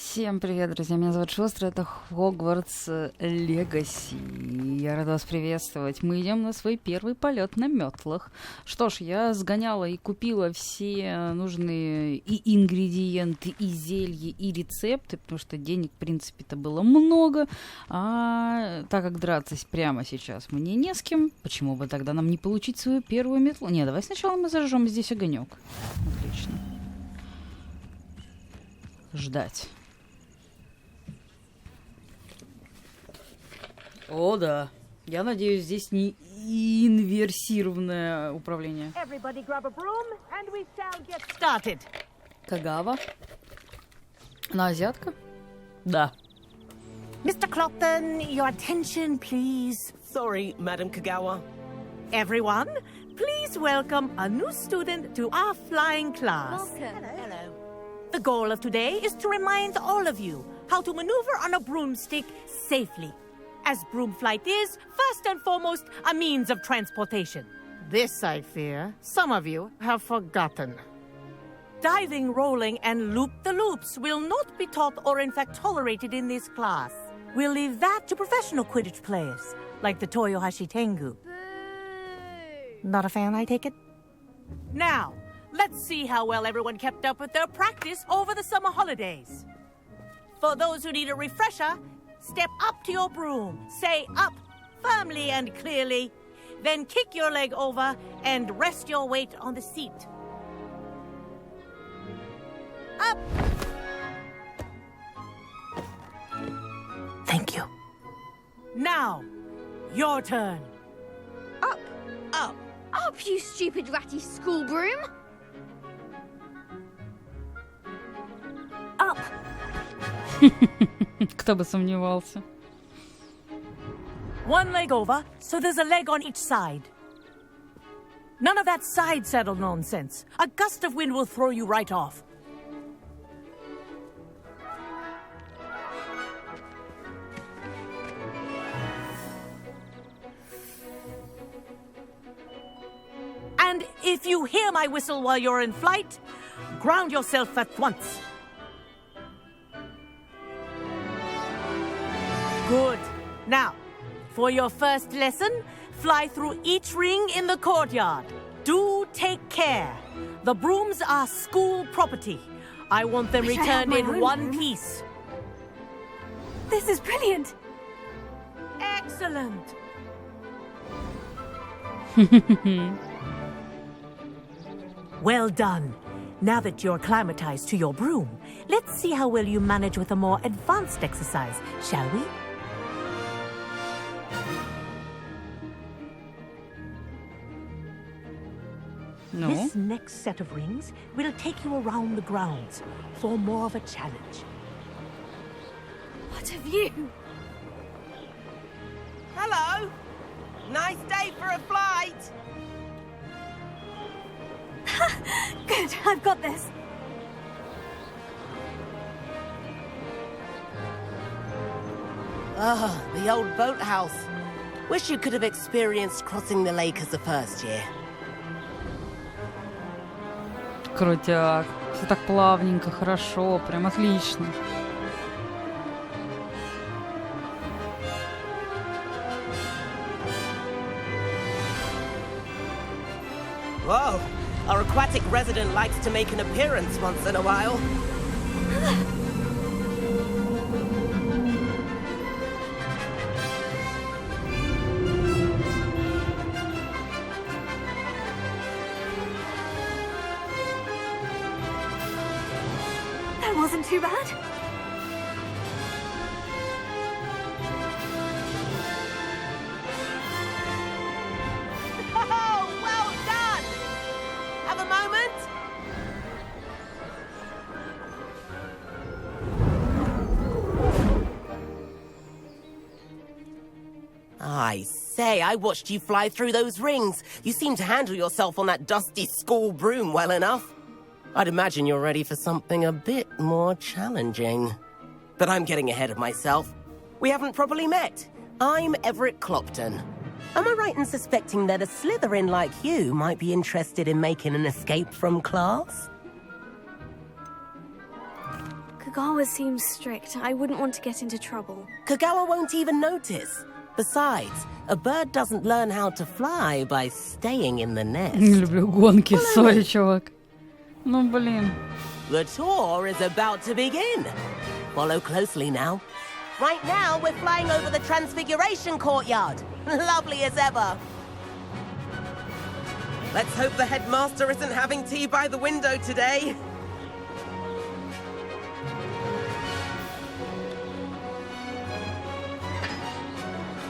Всем привет, друзья! Меня зовут WYCTRA, это Hogwarts Legacy. Я рада вас приветствовать. Мы идем на свой первый полет на метлах. Что ж, я сгоняла и купила все нужные и ингредиенты, и зелья, и рецепты, потому что денег, в принципе-то, было много. А так как драться прямо сейчас мне не с кем, почему бы тогда нам не получить свою первую метлу? Не, давай сначала мы зажжем здесь огонек. Отлично. Ждать. О, да. Я надеюсь, здесь не инверсированное управление. Кагава? Она азиатка? Да. Mr. Clopton, your attention, please. Sorry, Madam Kagawa. Everyone, please welcome a new student to our flying class. Welcome. Hello. The goal of today is to remind all of you how to maneuver on a broomstick safely. As broom flight is, first and foremost, a means of transportation. This, I fear, some of you have forgotten. Diving, rolling, and loop-the-loops will not be taught or in fact tolerated in this class. We'll leave that to professional Quidditch players, like the Toyohashi Tengu. Not a fan, I take it? Now, let's see how well everyone kept up with their practice over the summer holidays. For those who need a refresher, step up to your broom, say up firmly and clearly, then kick your leg over and rest your weight on the seat. Up! Thank you. Now, your turn. Up, Up. up, you stupid ratty school broom. Up. Кто бы сомневался. One leg over, so there's a leg on each side. None of that side saddle nonsense. A gust of wind will throw you right off. And if you hear my whistle while you're in flight, ground yourself at once. Good. Now, for your first lesson, fly through each ring in the courtyard. Do take care. The brooms are school property. I want them Wish I had returned my in own one broom. piece. This is brilliant. Excellent. Well done. Now that you're acclimatized to your broom, let's see how well you manage with a more advanced exercise, shall we? Ну, This next set of rings will take you around the grounds for more of a challenge. What a view. Hello. Nice day for a flight. Good, I've got this. Ah, the old boathouse. Wish you could have experienced crossing the lake as a first year. крутяк. Все так плавненько, хорошо, прям отлично. Whoa, our aquatic resident likes to make an appearance once in a while. That wasn't too bad. Oh, well done! Have a moment? I say, I watched you fly through those rings. You seem to handle yourself on that dusty school broom well enough. I'd imagine you're ready for something a bit more challenging. But I'm getting ahead of myself. We haven't properly met. I'm Everett Clopton. Am I right in suspecting that a Slytherin like you might be interested in making an escape from class? Kagawa seems strict. I wouldn't want to get into trouble. Kagawa won't even notice. Besides, a bird doesn't learn how to fly by staying in the nest. Не люблю гонки, сори, чувак. Ну, блин. The tour is about to begin. Follow closely now. Right now, we're flying over the Transfiguration Courtyard. Lovely as ever. Let's hope the headmaster isn't having tea by the window today.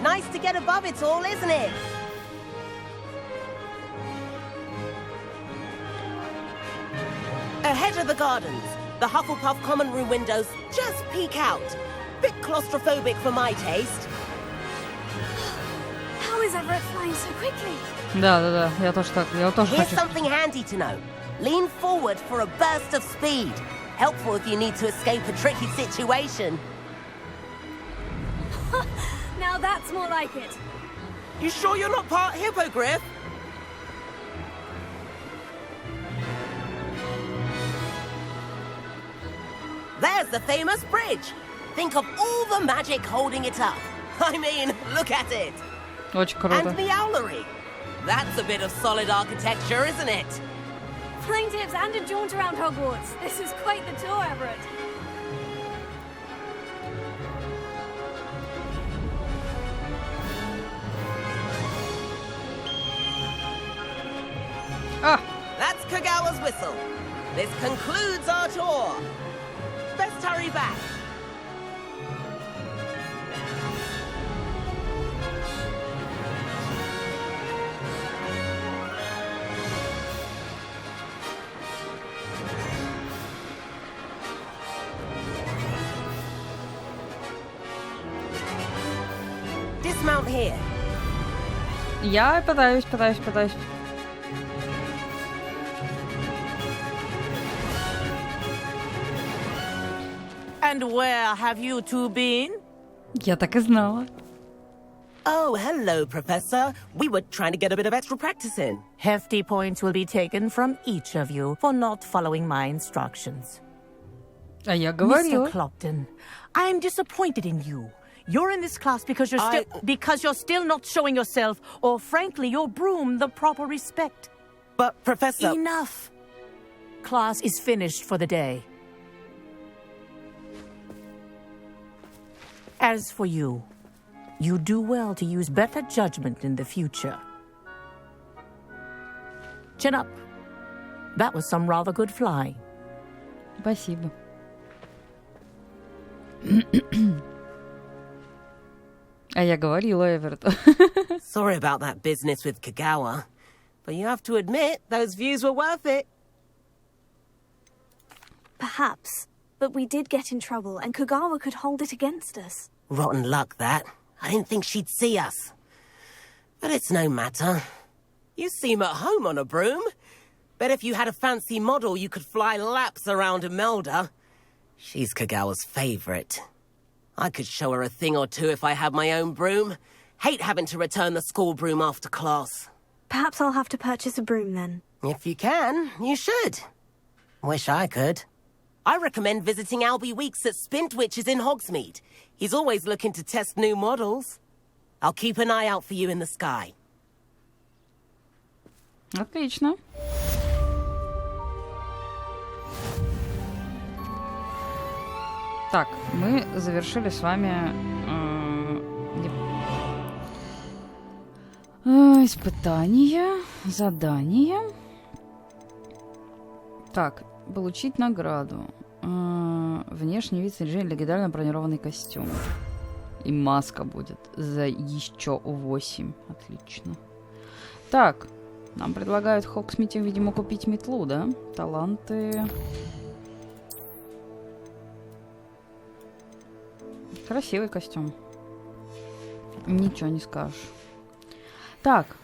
Nice to get above it all, isn't it? Ahead of the gardens, the Hufflepuff common room windows just peek out. Bit claustrophobic for my taste. How is Everett flying so quickly? Да, я тоже Here's хочу. something handy to know. Lean forward for a burst of speed. Helpful if you need to escape a tricky situation. Now that's more like it. You sure you're not part hippogriff? There's the famous bridge. Think of all the magic holding it up. I mean, look at it. Очень And круто. the owlery. That's a bit of solid architecture, isn't it? Flying tips and a jaunt around Hogwarts. This is quite the tour, Everett. А! That's Kagawa's whistle. This concludes our tour. Best hurry back. Dismount here. Я пытаюсь. And where have you two been? Я так и знала. Oh, hello, Professor. We were trying to get a bit of extra practice in. Hefty points will be taken from each of you for not following my instructions. А я говорила. Mr. Clopton, I'm disappointed in you. You're in this class because you're still not showing yourself, or frankly, your broom the proper respect. But, Professor... Enough. Class is finished for the day. As for you, you do well to use better judgment in the future. Chin up. That was some rather good flying. Спасибо. А я говорила Эверту. Sorry about that business with Kagawa. But you have to admit, those views were worth it. Perhaps. But we did get in trouble, and Kagawa could hold it against us. Rotten luck, that. I didn't think she'd see us. But it's no matter. You seem at home on a broom. Bet if you had a fancy model, you could fly laps around Imelda. She's Kagawa's favorite. I could show her a thing or two if I had my own broom. Hate having to return the school broom after class. Perhaps I'll have to purchase a broom then. If you can, you should. Wish I could. I recommend visiting Albie Weeks at Spintwitches in Hogsmeade. He's always looking to test new models. I'll keep an eye out for you in the sky. Отлично. Так, мы завершили с вами испытание, задание. Так, получить награду. Внешний вид снаряжения, легендарно бронированный костюм. И маска будет за еще 8. Отлично. Так, нам предлагают в Хогсмите, видимо, купить метлу, да? Таланты. Красивый костюм. Ничего не скажешь. Так,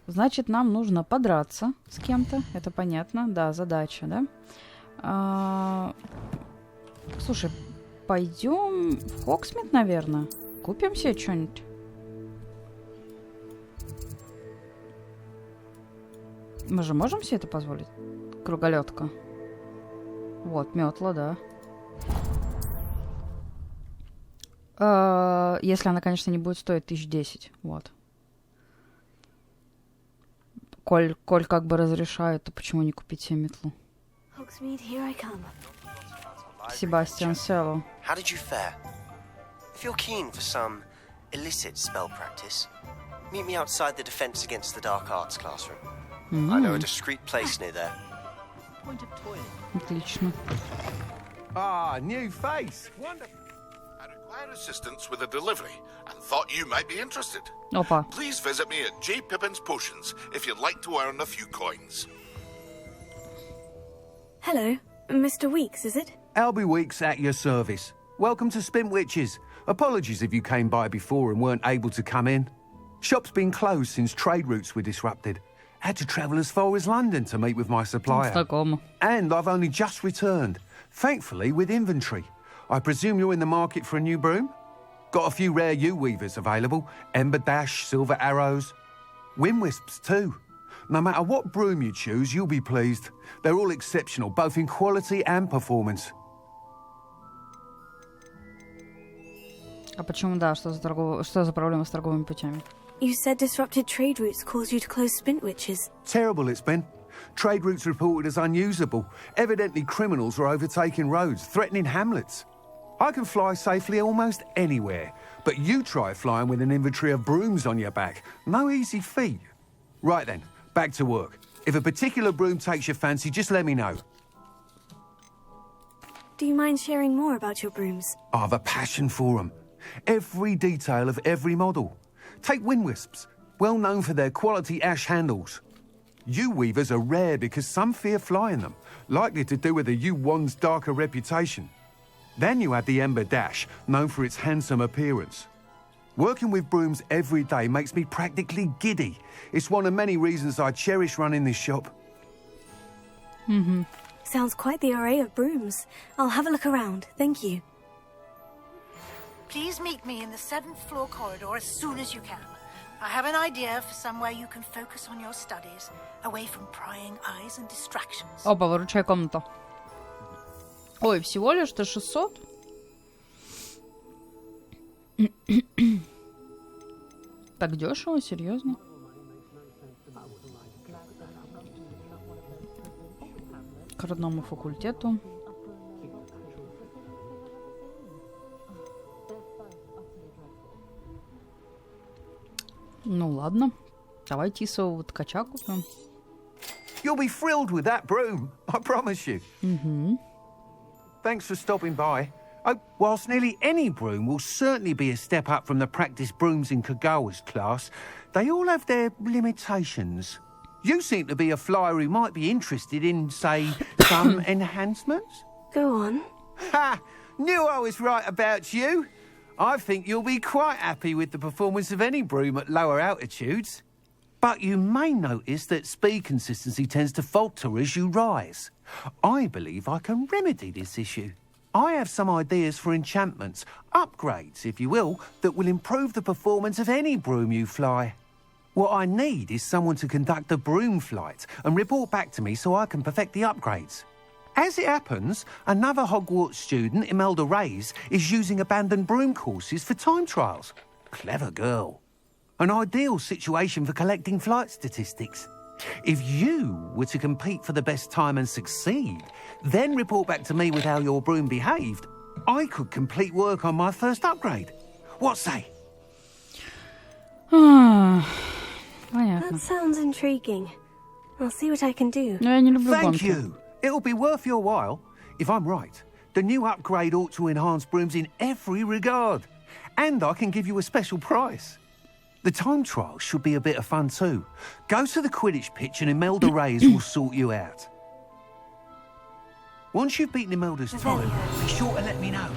значит, нам нужно подраться с кем-то. Это понятно. Да, задача, да? Слушай, пойдем в Хогсмит, наверное. Купим себе что-нибудь. Мы же можем себе это позволить? Круголетка. Вот, метла, да. Если она, конечно, не будет стоить 1010. Вот. Коль как бы разрешает, то почему не купить себе метлу? Себастьян Село. How did you fare? If you're keen for some illicit spell practice, meet me outside the Defense Against the Dark Arts classroom. I know a discreet place near there. Отлично. Ah, new face. Wonderful. I require assistance with a delivery and thought you might be interested. Опа. Please visit me at J. Pippin's Potions if you'd like to earn a few coins. Hello, Mr. Weeks, is it? Albie Weeks at your service. Welcome to Spintwitches. Apologies if you came by before and weren't able to come in. Shop's been closed since trade routes were disrupted. Had to travel as far as London to meet with my supplier. Знакомо. And I've only just returned, thankfully with inventory. I presume you're in the market for a new broom? Got a few rare yew-weavers available. Ember Dash, Silver Arrows. Wind Wisps too. No matter what broom you choose, you'll be pleased. They're all exceptional, both in quality and performance. А почему, да, что за проблема с торговыми путями? You said disrupted trade routes caused you to close Spintwitches. Terrible it's been. Trade routes reported as unusable. Evidently criminals are overtaking roads, threatening hamlets. I can fly safely almost anywhere, but you try flying with an inventory of brooms on your back. No easy feat. Right then, back to work. If a particular broom takes your fancy, just let me know. Do you mind sharing more about your brooms? I've a passion for them. Every detail of every model. Take Wind Wisps, well known for their quality ash handles. Yew-weavers are rare because some fear flying them, likely to do with the yew wand's darker reputation. Then you have the Ember Dash, known for its handsome appearance. Working with brooms every day makes me practically giddy. It's one of many reasons I cherish running this shop. Sounds quite the array of brooms. I'll have a look around, thank you. Please meet me in the 7th floor corridor as soon as you can. I have an idea for somewhere you can focus on your studies, away from prying eyes and distractions. Опа, выручай комната. Ой, всего лишь-то 600? Так дешево, серьезно? К родному факультету. Ну ладно, давай тисового ткача купим. You'll be thrilled with that broom, I promise you. Thanks for stopping by. Oh, whilst nearly any broom will certainly be a step up from the practice brooms in Kagawa's class, they all have their limitations. You seem to be a flyer who might be interested in, say, some enhancements? Go on. Ha! Knew I was right about you. I think you'll be quite happy with the performance of any broom at lower altitudes. But you may notice that speed consistency tends to falter as you rise. I believe I can remedy this issue. I have some ideas for enchantments, upgrades, if you will, that will improve the performance of any broom you fly. What I need is someone to conduct a broom flight and report back to me so I can perfect the upgrades. As it happens, another Hogwarts student, Imelda Reyes, is using abandoned broom courses for time trials. Clever girl. An ideal situation for collecting flight statistics. If you were to compete for the best time and succeed, then report back to me with how your broom behaved, I could complete work on my first upgrade. What say? Понятно. That sounds intriguing. I'll see what I can do. Но я не люблю Thank гонки. you. It'll be worth your while. If I'm right, the new upgrade ought to enhance brooms in every regard. And I can give you a special price. The time trial should be a bit of fun too. Go to the Quidditch pitch and Imelda Reyes will sort you out. Once you've beaten Imelda's time, be sure to let me know.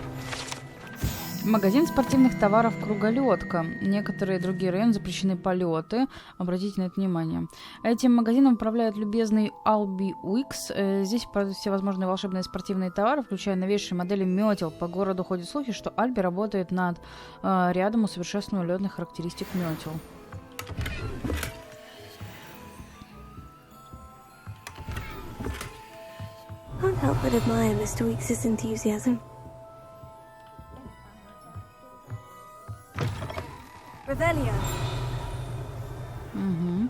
Магазин спортивных товаров «Круголетка». Некоторые другие районы запрещены полеты. Обратите на это внимание. Этим магазином управляет любезный Алби Уикс. Здесь продают всевозможные волшебные спортивные товары, включая новейшие модели метел. По городу ходят слухи, что Альби работает над рядом усовершенствованных летных характеристик метел. Can't help but admire Mr. Weeks' enthusiasm. Revelio. Угу.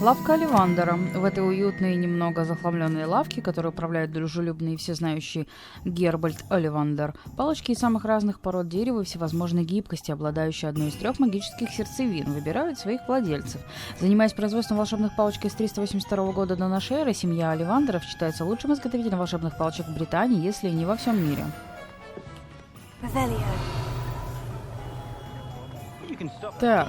Лавка Оливандера. В этой уютной и немного захламленной лавке, которой управляет дружелюбный и всезнающий Гербальд Оливандер, палочки из самых разных пород дерева и всевозможной гибкости, обладающие одной из 3 магических сердцевин, выбирают своих владельцев. Занимаясь производством волшебных палочек с 382 года до нашей эры, семья Оливандеров считается лучшим изготовителем волшебных палочек в Британии, если не во всем мире. Так.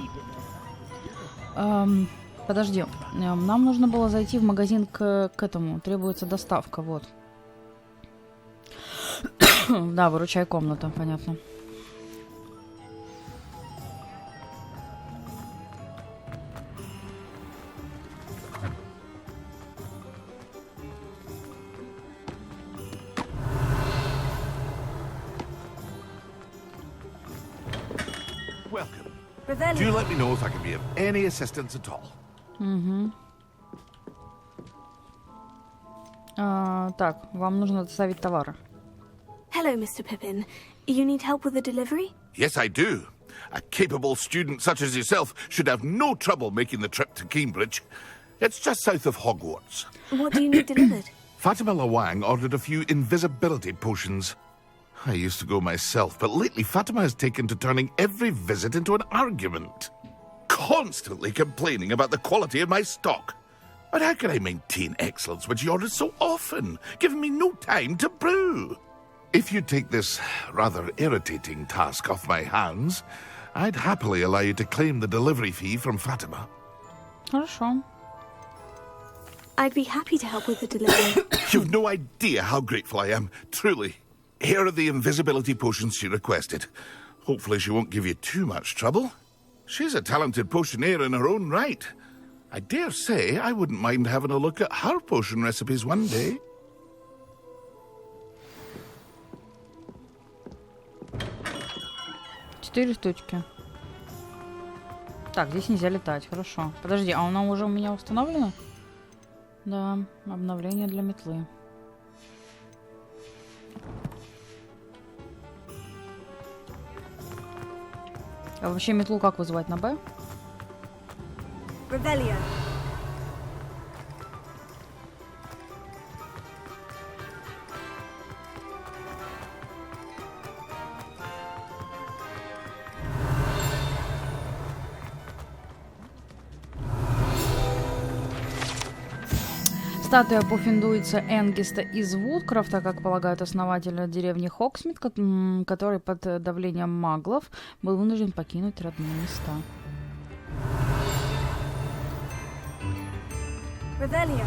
Подожди, нам нужно было зайти в магазин к этому. Требуется доставка, вот. Да, выручай комната, понятно. Welcome. Do let me know if I can be of any assistance at all. Угу. Так, вам нужно доставить товары. Hello, Mr. Pippin. You need help with the delivery? Yes, I do. A capable student such as yourself should have no trouble making the trip to Cambridge. It's just south of Hogwarts. What do you need delivered? Fatima Lawang ordered a few invisibility potions. I used to go myself, but lately Fatima has taken to turning every visit into an argument. Constantly complaining about the quality of my stock. But how can I maintain excellence when she orders so often, giving me no time to brew? If you take this rather irritating task off my hands, I'd happily allow you to claim the delivery fee from Fatima. Хорошо. I'd be happy to help with the delivery. You've no idea how grateful I am, truly. Here are the invisibility potions she requested. Hopefully she won't give you too much trouble. She's a talented potioneer in her own right. I dare say I wouldn't mind having a look at her potion recipes one day. Четыре штучки. Так, здесь нельзя летать, хорошо. Подожди, а она уже у меня установлена? Да, обновление для метлы. А вообще метлу как вызывать, на Б? Revelio. Статуя пуффендуйца Энгиста из Вудкрафта, как полагают основатели деревни Хоксмит, который под давлением маглов был вынужден покинуть родные места. Revelio.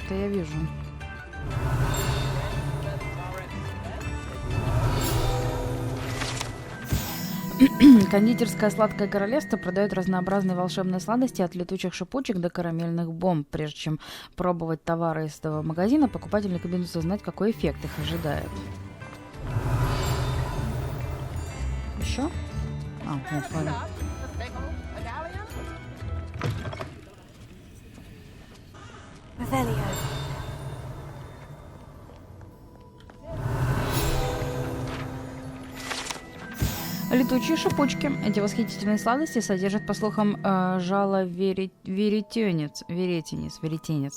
Это я вижу. Кондитерское сладкое королевство продает разнообразные волшебные сладости от летучих шипучек до карамельных бомб. Прежде чем пробовать товары из этого магазина, покупатель рекомендуется знать, какой эффект их ожидает. Еще? Вот, ладно. Revelio. Летучие шипучки. Эти восхитительные сладости содержат, по слухам, жало веретенец,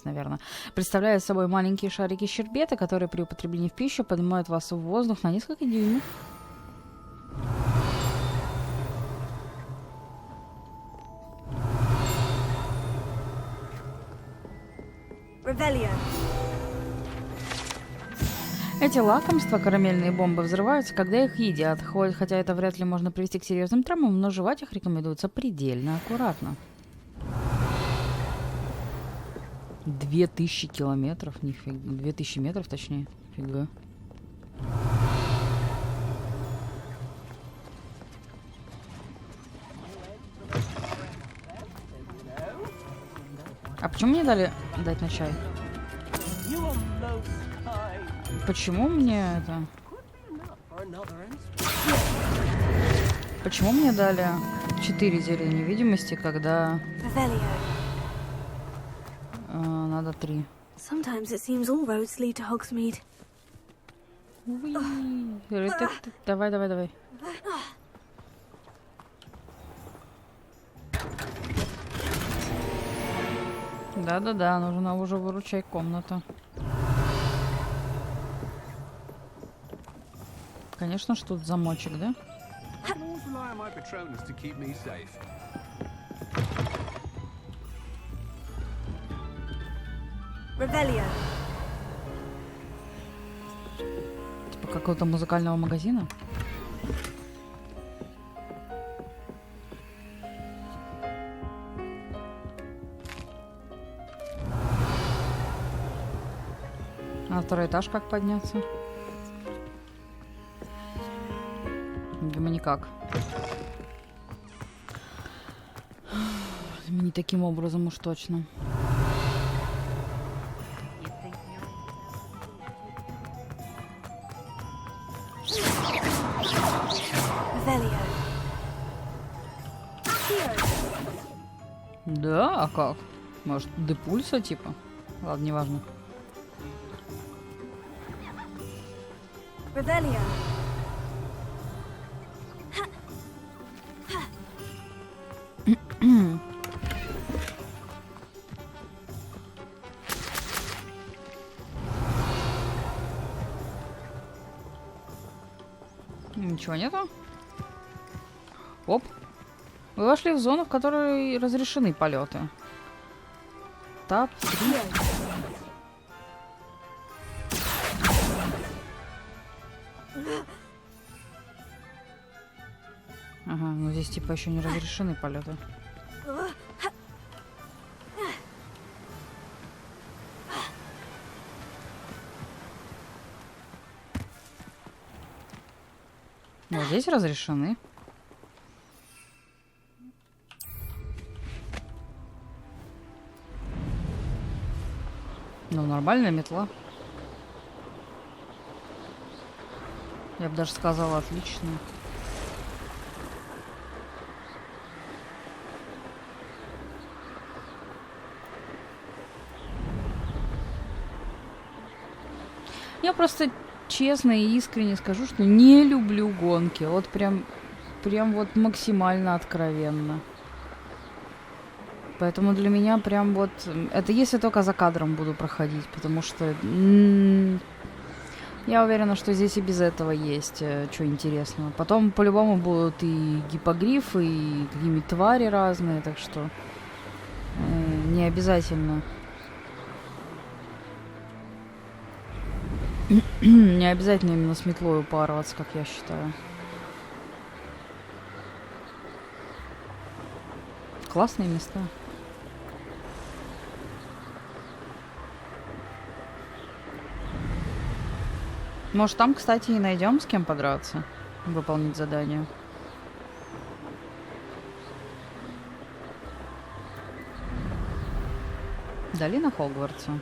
наверное. Представляют собой маленькие шарики щербета, которые при употреблении в пищу поднимают вас в воздух на несколько дюймов. Revelio. Эти лакомства, карамельные бомбы, взрываются, когда их едят. Хотя это вряд ли можно привести к серьезным травмам, но жевать их рекомендуется предельно аккуратно. 2000 километров, нифига. 2000 метров, точнее. Фига. А почему мне дали дать на чай? Почему мне это... Почему мне дали 4 зелья невидимости, когда... Надо 3. Sometimes it seems all roads lead to Hogsmeade. Давай, давай, давай. Да-да-да, нужна уже выручай комната. Конечно ж тут замочек, да? Revelio. Типа какого-то музыкального магазина? На второй этаж как подняться? Видимо, никак. Не таким образом уж точно. Revelio. Да, а как? Может, депульса типа? Ладно, неважно. Revelio. Ничего нету? Оп. Вы вошли в зону, в которой разрешены полеты. Тап 3. Ага, ну здесь типа еще не разрешены полеты. Но здесь разрешены. Ну, нормальная метла. Я бы даже сказала, отличная. Я просто честно и искренне скажу, что не люблю гонки. Вот прям вот максимально откровенно. Поэтому для меня прям вот... Это если только за кадром буду проходить, потому что... Я уверена, что здесь и без этого есть что интересного. Потом по-любому будут и гиппогрифы, и какие-нибудь твари разные, так что... Не обязательно... Не обязательно именно с метлой упарываться, как я считаю. Классные места. Может, там, кстати, и найдем с кем подраться, выполнить задание. Долина Хогвартса.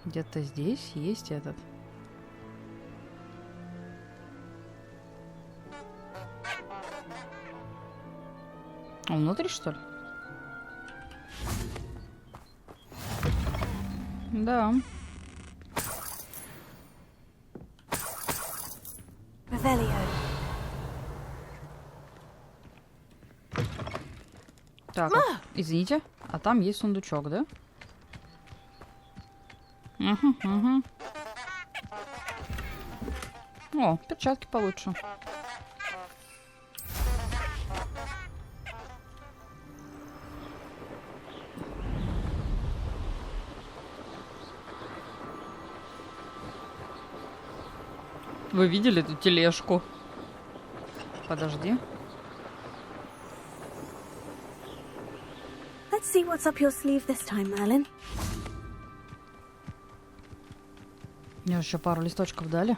Где-то здесь есть этот. А внутри, что ли? Да. Revelio. Так, извините, а там есть сундучок, да? Угу. О, перчатки получше. Вы видели эту тележку? Подожди. Let's see what's up your sleeve this time, Merlin. Мне еще пару листочков дали.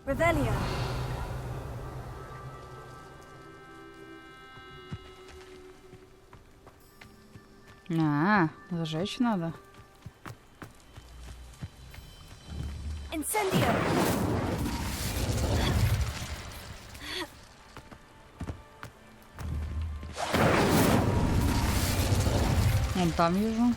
Revelio. Зажечь надо. Incendio! Вон там вижу.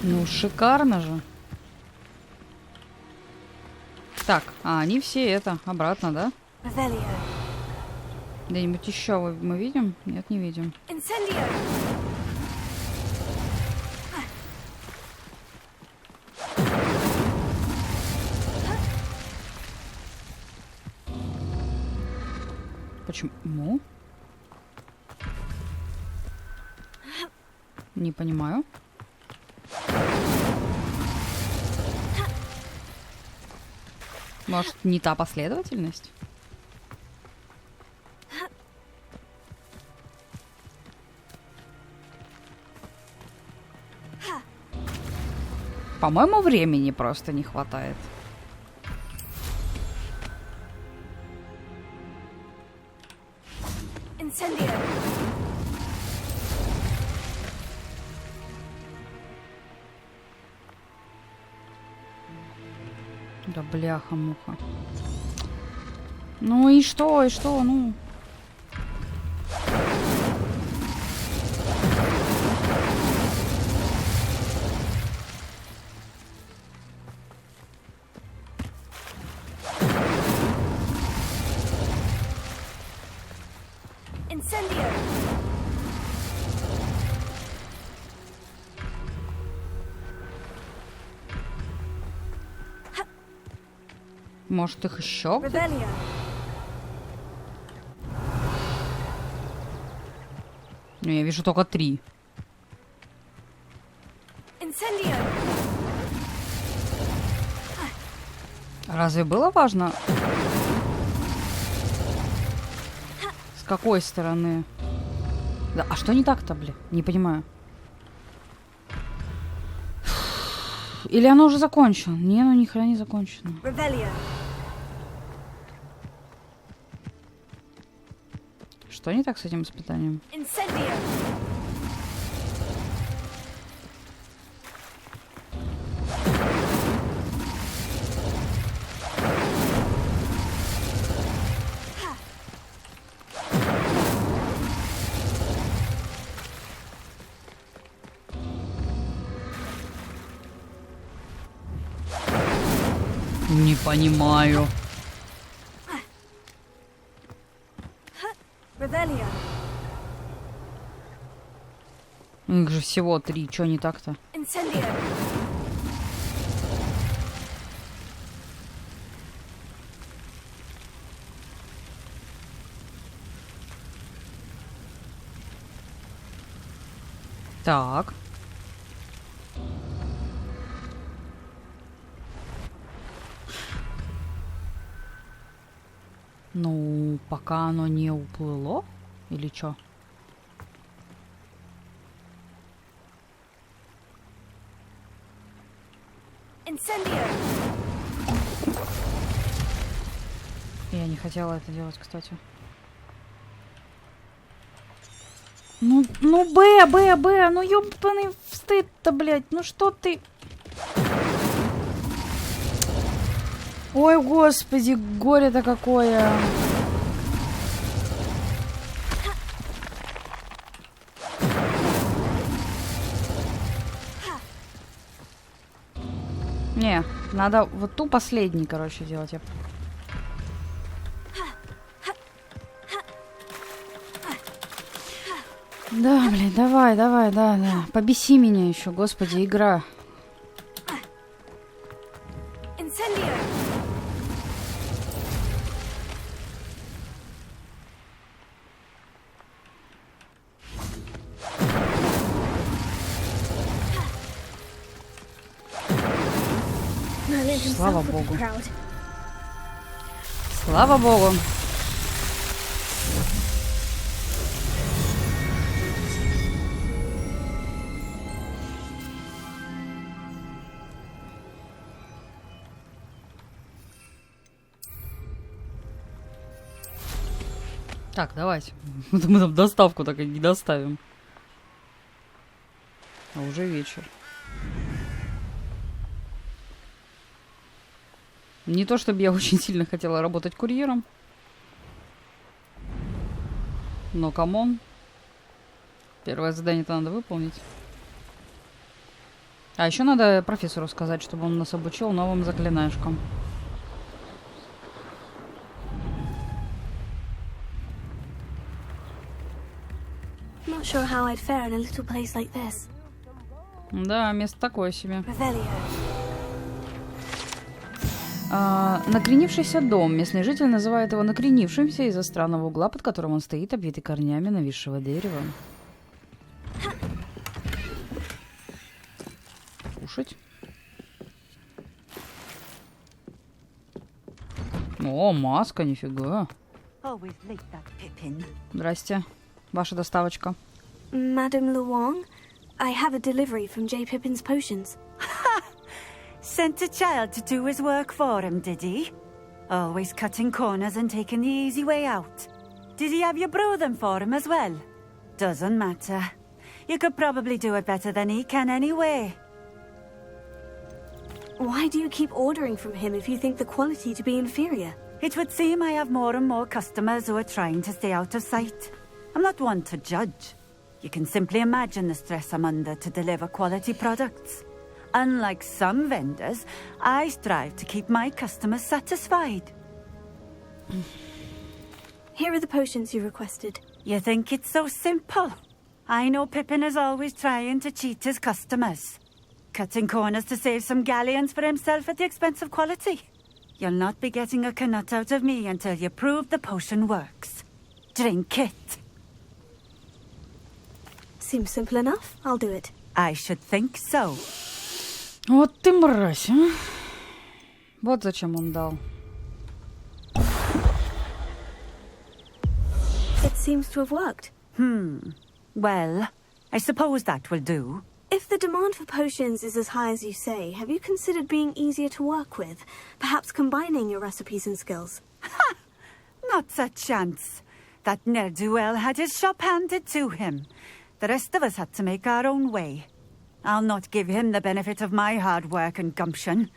Ну, шикарно же. Так, они все это, обратно, да? Где-нибудь еще мы видим? Нет, не видим. Почему? Не понимаю. Может, не та последовательность? По-моему, времени просто не хватает. Да бляха-муха. Ну и что, ну? Может, их еще где-то? Ну, я вижу только 3. Разве было важно? С какой стороны? Да, а что не так-то, блин? Не понимаю. Или оно уже закончено? Не, ну ни хрена не закончено. Что не так с этим испытанием? Не понимаю. Их же всего 3, чё не так-то? Так. Ну, пока оно не уплыло? Или чё? Incendio! Я не хотела это делать, кстати. Ну, Б, ну ёбаный стыд-то, блядь, ну что ты... Ой, господи, горе-то какое. Не, надо вот ту последний, короче, делать. Да, блин, давай, да. Побеси меня еще, господи, игра. Incendio! Слава богу. Слава богу. Так, давайте. Мы там доставку так и не доставим. А уже вечер. Не то, чтобы я очень сильно хотела работать курьером. Но камон. Первое задание-то надо выполнить. А еще надо профессору сказать, чтобы он нас обучил новым заклинашкам. Not sure how I'd fare in a little place like this. Да, место такое себе. Revelio. Накренившийся дом. Местный житель называет его накренившимся из-за странного угла, под которым он стоит, обвитый корнями нависшего дерева. Кушать. О, маска, нифига. Здрасте. Ваша доставочка. Madame Luong, I have a delivery from J. Pippin's Potions. Sent a child to do his work for him, did he? Always cutting corners and taking the easy way out. Did he have you brew them for him as well? Doesn't matter. You could probably do it better than he can anyway. Why do you keep ordering from him if you think the quality to be inferior? It would seem I have more and more customers who are trying to stay out of sight. I'm not one to judge. You can simply imagine the stress I'm under to deliver quality products. Unlike some vendors, I strive to keep my customers satisfied. Here are the potions you requested. You think it's so simple? I know Pippin is always trying to cheat his customers. Cutting corners to save some galleons for himself at the expense of quality. You'll not be getting a canut out of me until you prove the potion works. Drink it. Seems simple enough. I'll do it. I should think so. Вот ты мразь, а? Вот зачем он дал. It seems to have worked. Well, I suppose that will do. If the demand for potions is as high as you say, have you considered being easier to work with? Perhaps combining your recipes and skills? Not a chance. That ne'er-do-well had his shop handed to him. The rest of us had to make our own way. I'll not give him the benefit of my hard work and gumption.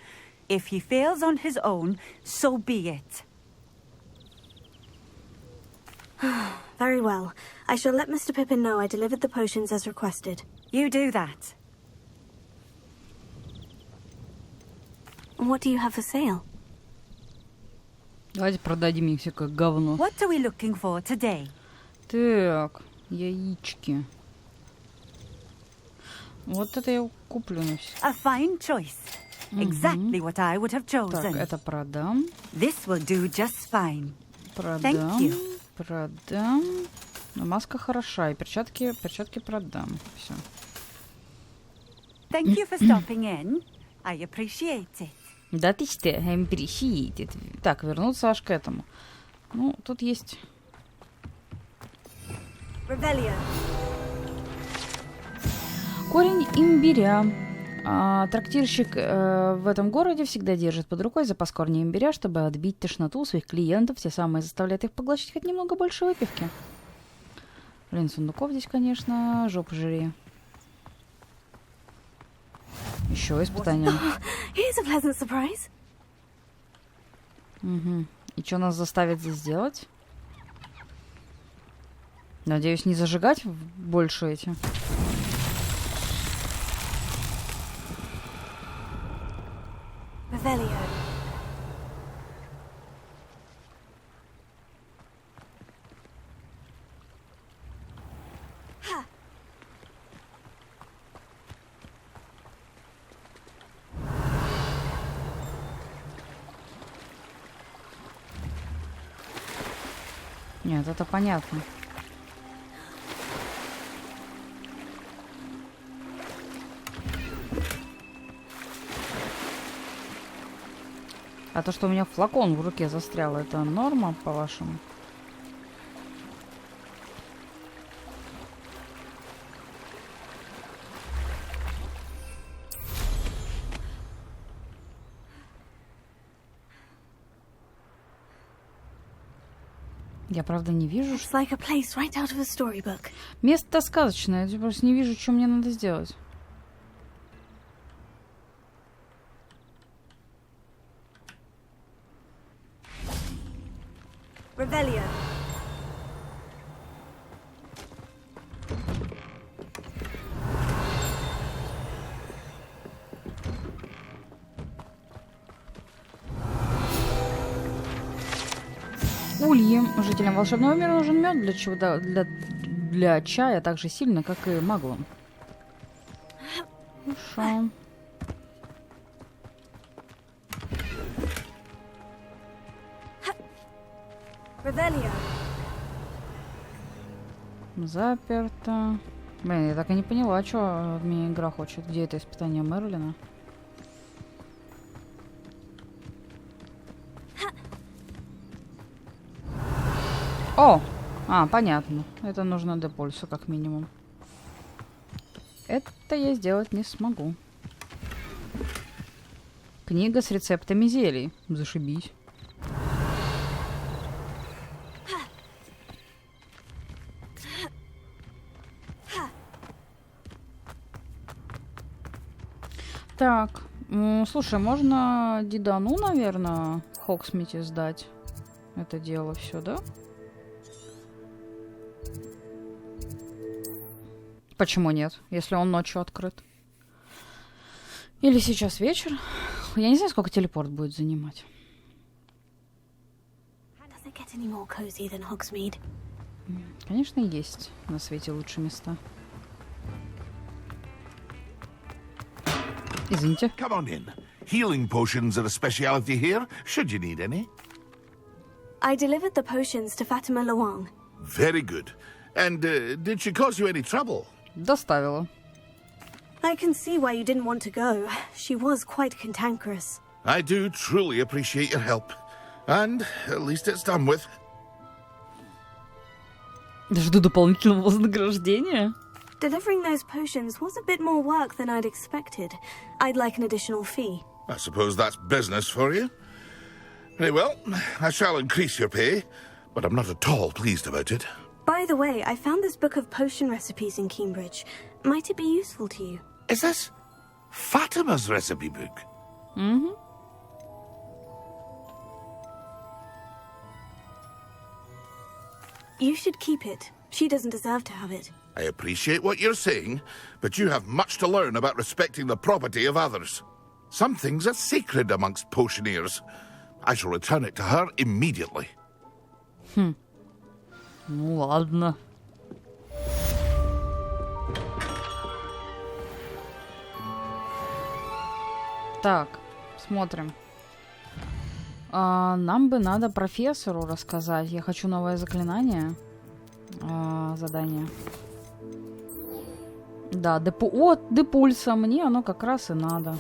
If he fails on his own, so be it. Very well. I shall let Mr. Pippin know I delivered the potions as requested. You do that. What do you have for sale? Давайте продадим их все как говно. What are we looking for today? Так, яички. Вот это я куплю на все. A fine choice. Exactly what I would have chosen. Так, это продам. This will do just fine. Продам. Thank you. Продам. Но маска хороша, и перчатки продам. Все. Thank you for stopping in. I appreciate it. Да ты что, appreciate it. Так, вернуться аж к этому. Ну, тут есть... Корень имбиря. Трактирщик в этом городе всегда держит под рукой запас корня имбиря, чтобы отбить тошноту у своих клиентов, те самые заставляют их поглощать хоть немного больше выпивки. Блин, сундуков здесь, конечно, жопу жри. Еще испытание. Угу. И что нас заставит здесь делать? Надеюсь, не зажигать больше эти. Нет, это понятно. А то, что у меня флакон в руке застрял, это норма, по-вашему? Я, правда, не вижу. Место сказочное. Я просто не вижу, что мне надо сделать. Revelio. Ульи. Жителям волшебного мира нужен мед для чего для чая так же сильно, как и маглам. Хорошо. Заперто. Блин, я так и не поняла, что от меня игра хочет. Где это испытание Мерлина? О! Понятно. Это нужно до пульса, как минимум. Это я сделать не смогу. Книга с рецептами зелий. Зашибись. Так, слушай, можно Дидану, наверное, в Хогсмите сдать это дело все, да? Почему нет, если он ночью открыт? Или сейчас вечер? Я не знаю, сколько телепорт будет занимать. Конечно, есть на свете лучшие места. Извините. Come on in. Healing potions are a speciality here, should you need any. I delivered the potions to Fatima Luang. Very good. And did she cause you any trouble? Доставила. I can see why you didn't want to go. She was quite cantankerous. I do truly appreciate your help. And at least it's done with. Жду дополнительного вознаграждения. Delivering those potions was a bit more work than I'd expected. I'd like an additional fee. I suppose that's business for you. Very well, I shall increase your pay, but I'm not at all pleased about it. By the way, I found this book of potion recipes in Cambridge. Might it be useful to you? Is this Fatima's recipe book? Mm-hmm. You should keep it. She doesn't deserve to have it. I appreciate what you're saying, but you have much to learn about respecting the property of others. Some things are sacred amongst potioneers. I shall return it to her immediately. Ну ладно. Так, смотрим. Нам бы надо профессору рассказать. Я хочу новое заклинание. Задание. Да, депульса. Мне оно как раз и надо.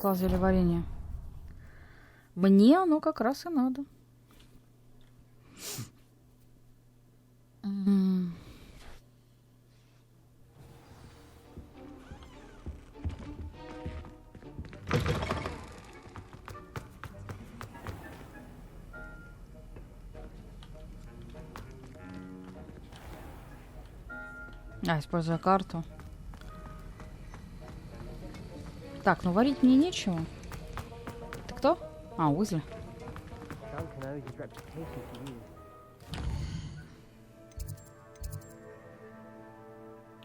Класс зелеварения. Мне оно как раз и надо. Используя карту. Так, ну варить мне нечего. Ты кто? Уизли.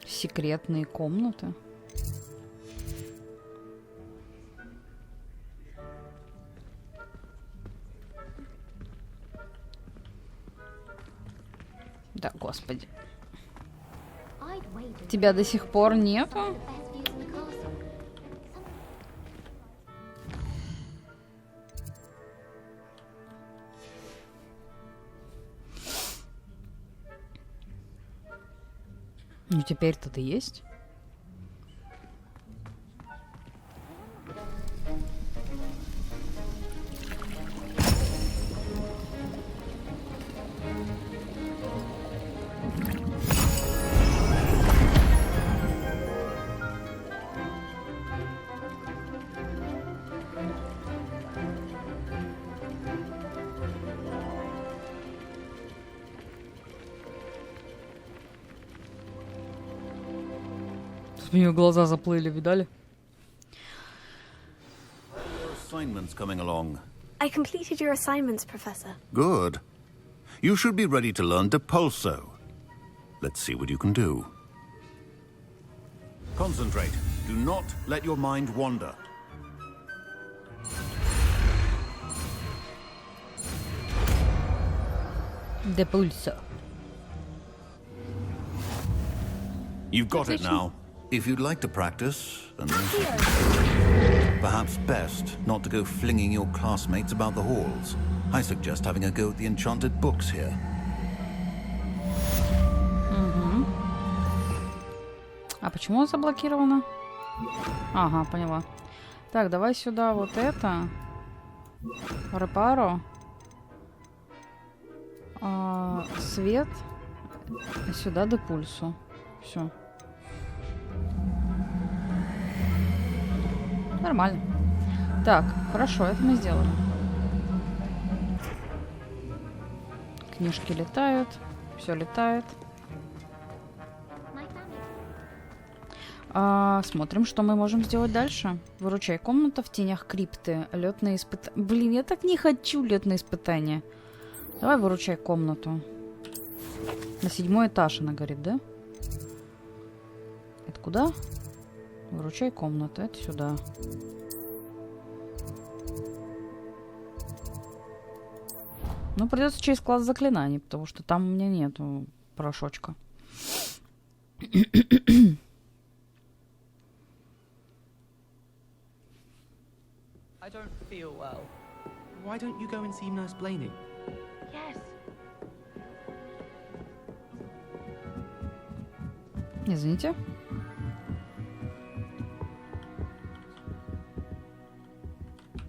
Секретные комнаты. Да, господи. Тебя до сих пор нету? Ну, теперь-то ты есть. У нее глаза заплыли, видали? Assignments coming along. I completed your assignments, Professor. Good. You should be ready to learn Depulso. Let's see what you can do. Concentrate. Do not let your mind wander. Depulso. You've got it now. If you'd like to practice, and perhaps best not to go flinging your classmates about the halls. I suggest having a go at the enchanted books here. А почему она заблокирована? Ага, поняла. Так, давай сюда вот это. Репаро. Свет. Сюда Депульсу. Все. Нормально. Так, хорошо, это мы сделали. Книжки летают. Все летает. Смотрим, что мы можем сделать дальше. Выручай, комната в тенях крипты. Летные испытания. Блин, я так не хочу летные испытания. Давай выручай комнату. На 7-й этаж она горит, да? Это куда? Выручай комнату. Это сюда. Ну, придется через класс заклинаний, потому что там у меня нету порошочка. I don't feel well. Why don't you go and see Nurse Blaney? Yes. Извините.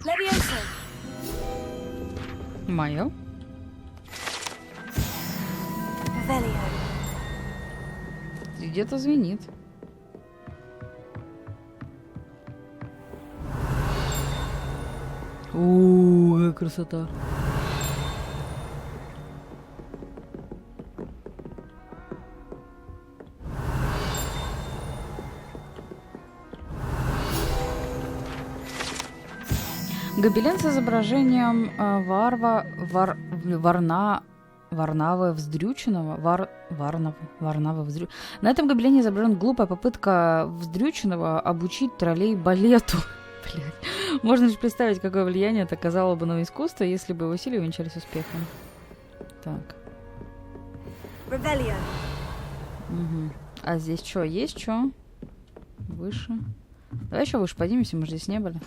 Levioso. Мое. Velio. Где-то звенит. Какая красота. Гобелен с изображением Варнавы Вздрюченного. Варнавы Вздрюченного. На этом гобелене изображена глупая попытка Вздрюченного обучить троллей балету. Блядь. Можно лишь представить, какое влияние это оказало бы на искусство, если бы усилия увенчались успехом. Так. Угу. А здесь что? Есть что? Выше. Давай еще выше поднимемся, мы же здесь не были.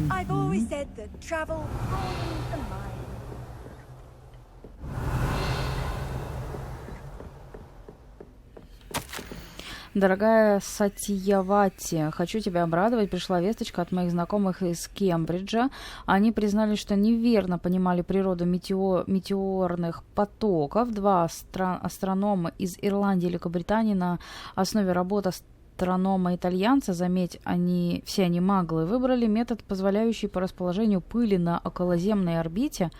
I've always said that travel broadens the mind. Дорогая Сатьявати, хочу тебя обрадовать. Пришла весточка от моих знакомых из Кембриджа. Они признали, что неверно понимали природу метеорных потоков. Два астронома из Ирландии и Великобритании на основе работы астронома-итальянца, заметь, все они маглы, выбрали метод, позволяющий по расположению пыли на околоземной орбите,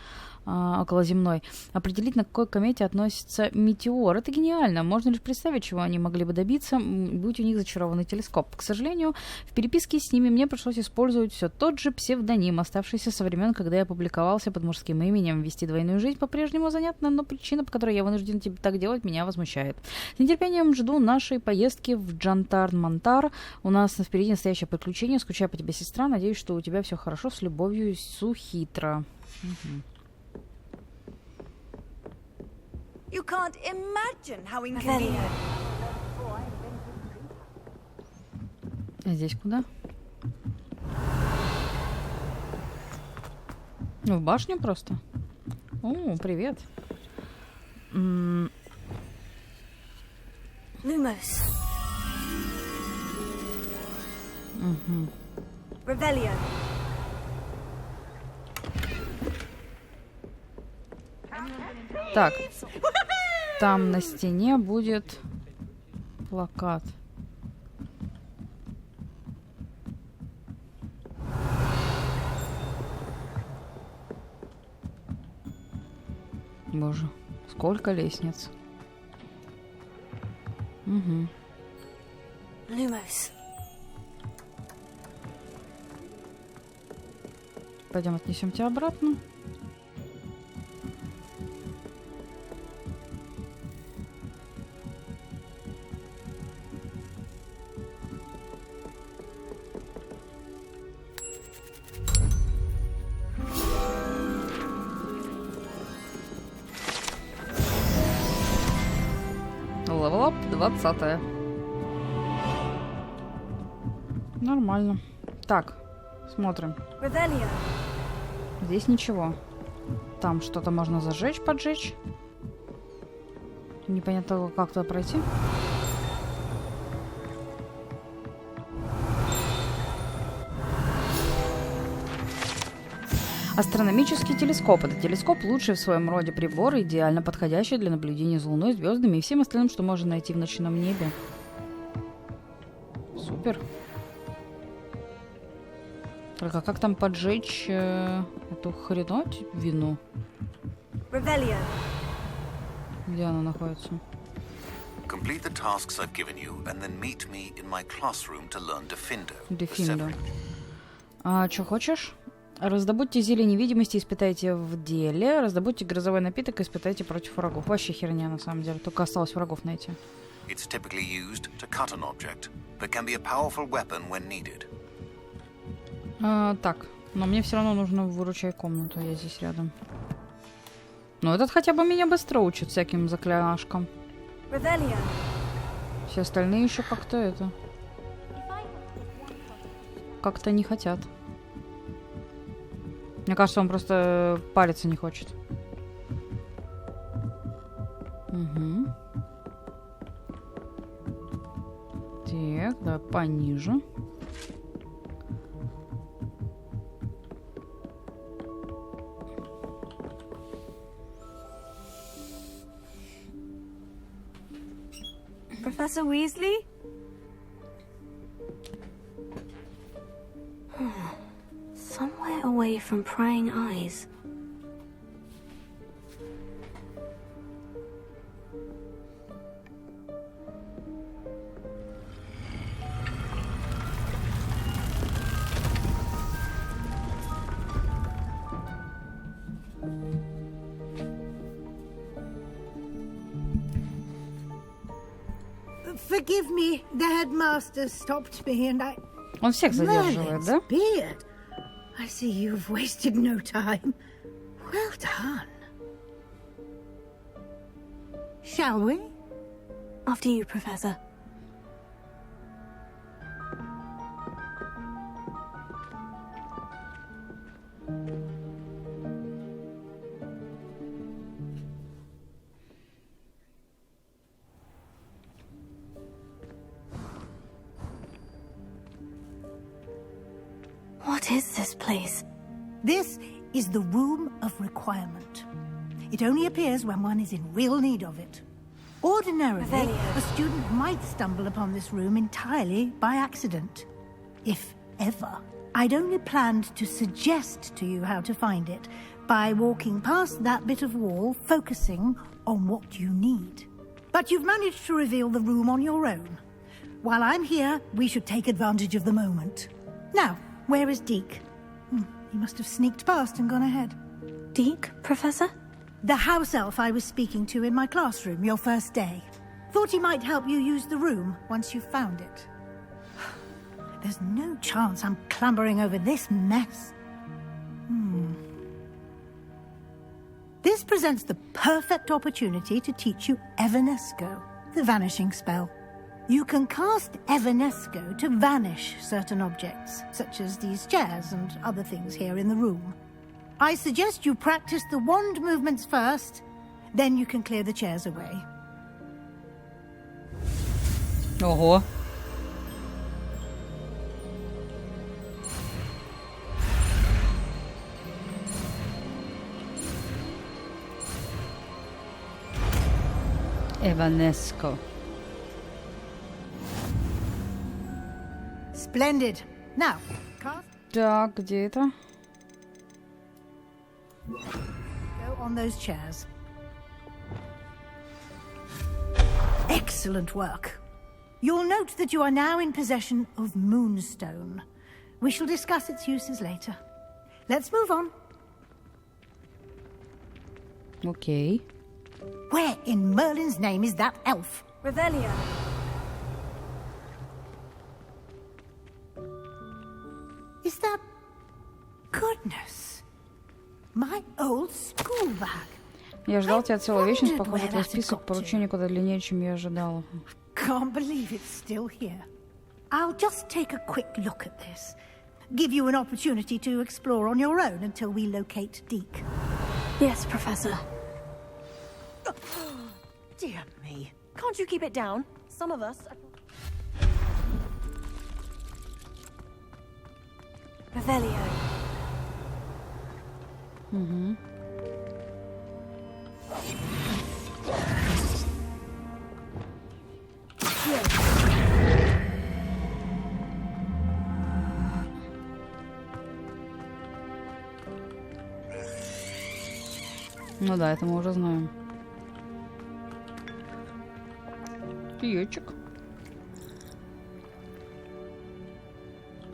околоземной, определить, на какой комете относится метеор. Это гениально. Можно лишь представить, чего они могли бы добиться, будь у них зачарованный телескоп. К сожалению, в переписке с ними мне пришлось использовать все тот же псевдоним, оставшийся со времен, когда я публиковался под мужским именем. Вести двойную жизнь по-прежнему занятна, но причина, по которой я вынужден так делать, меня возмущает. С нетерпением жду нашей поездки в Джантар-Мантар. У нас впереди настоящее приключение. Скучаю по тебе, сестра. Надеюсь, что у тебя все хорошо. С любовью, Сухитра. You can't imagine how inconvenient. А здесь куда? Ну, в башню просто. О, привет. Lumos. Revelio. Так, там на стене будет плакат. Боже, сколько лестниц. Угу. Lumos. Пойдем отнесем тебя обратно. Левел-ап 20. Нормально. Так, смотрим. Revelio. Здесь ничего. Там что-то можно зажечь, поджечь. Непонятно, как туда пройти. Астрономический телескоп. Это телескоп лучший в своем роде прибор, идеально подходящий для наблюдения за Луной, звездами и всем остальным, что можно найти в ночном небе. Супер. Только как там поджечь эту хреновину? Revelio. Где она находится? Complete the tasks I've given you, and then meet me in my classroom to learn Defender. Defender. А что хочешь? Раздобудьте зелье невидимости, испытайте в деле. Раздобудьте грозовой напиток, испытайте против врагов. Вообще херня, на самом деле. Только осталось врагов найти. It's typically used to cut an object, but can be a powerful weapon when needed. Так, но мне все равно нужно выручай комнату, я здесь рядом. Ну, этот хотя бы меня быстро учит всяким заклинашкам. Revelio. Все остальные еще как-то это... Как-то не хотят. Мне кажется, он просто париться не хочет. Угу. Так, да, пониже. Professor Weasley? Somewhere away from prying eyes. Forgive me, the headmaster stopped me and I... Он всех задерживает, да? Beard. I see you've wasted no time. Well done. Shall we? After you, Professor. is this place? This is the Room of Requirement. It only appears when one is in real need of it. Ordinarily, a student might stumble upon this room entirely by accident. If ever. I'd only planned to suggest to you how to find it by walking past that bit of wall, focusing on what you need. But you've managed to reveal the room on your own. While I'm here, we should take advantage of the moment. Now, where is Deke? He must have sneaked past and gone ahead. Deke, Professor? The house elf I was speaking to in my classroom your first day. Thought he might help you use the room once you found it. There's no chance I'm clambering over this mess. This presents the perfect opportunity to teach you Evanesco, the vanishing spell. You can cast Evanesco to vanish certain objects, such as these chairs and other things here in the room. I suggest you practice the wand movements first, then you can clear the chairs away. Ого. Evanesco. Splendid. Now, cast. Так, где это? Go on those chairs. Excellent work. You'll note that you are now in possession of Moonstone. We shall discuss its uses later. Let's move on. Окей. Where in Merlin's name is that elf? Revelio. Is that... Goodness. My old school bag. Я ждал тебя целую вечность, похоже, твой список поручений куда длиннее, чем я ожидала. Can't believe it's still here. I'll just take a quick look at this. Give you an opportunity to explore on your own until we locate Deke. Yes, Professor. Dear me. Can't you keep it down? Some of us... Revelio. Ну да, это мы уже знаем. Яичек.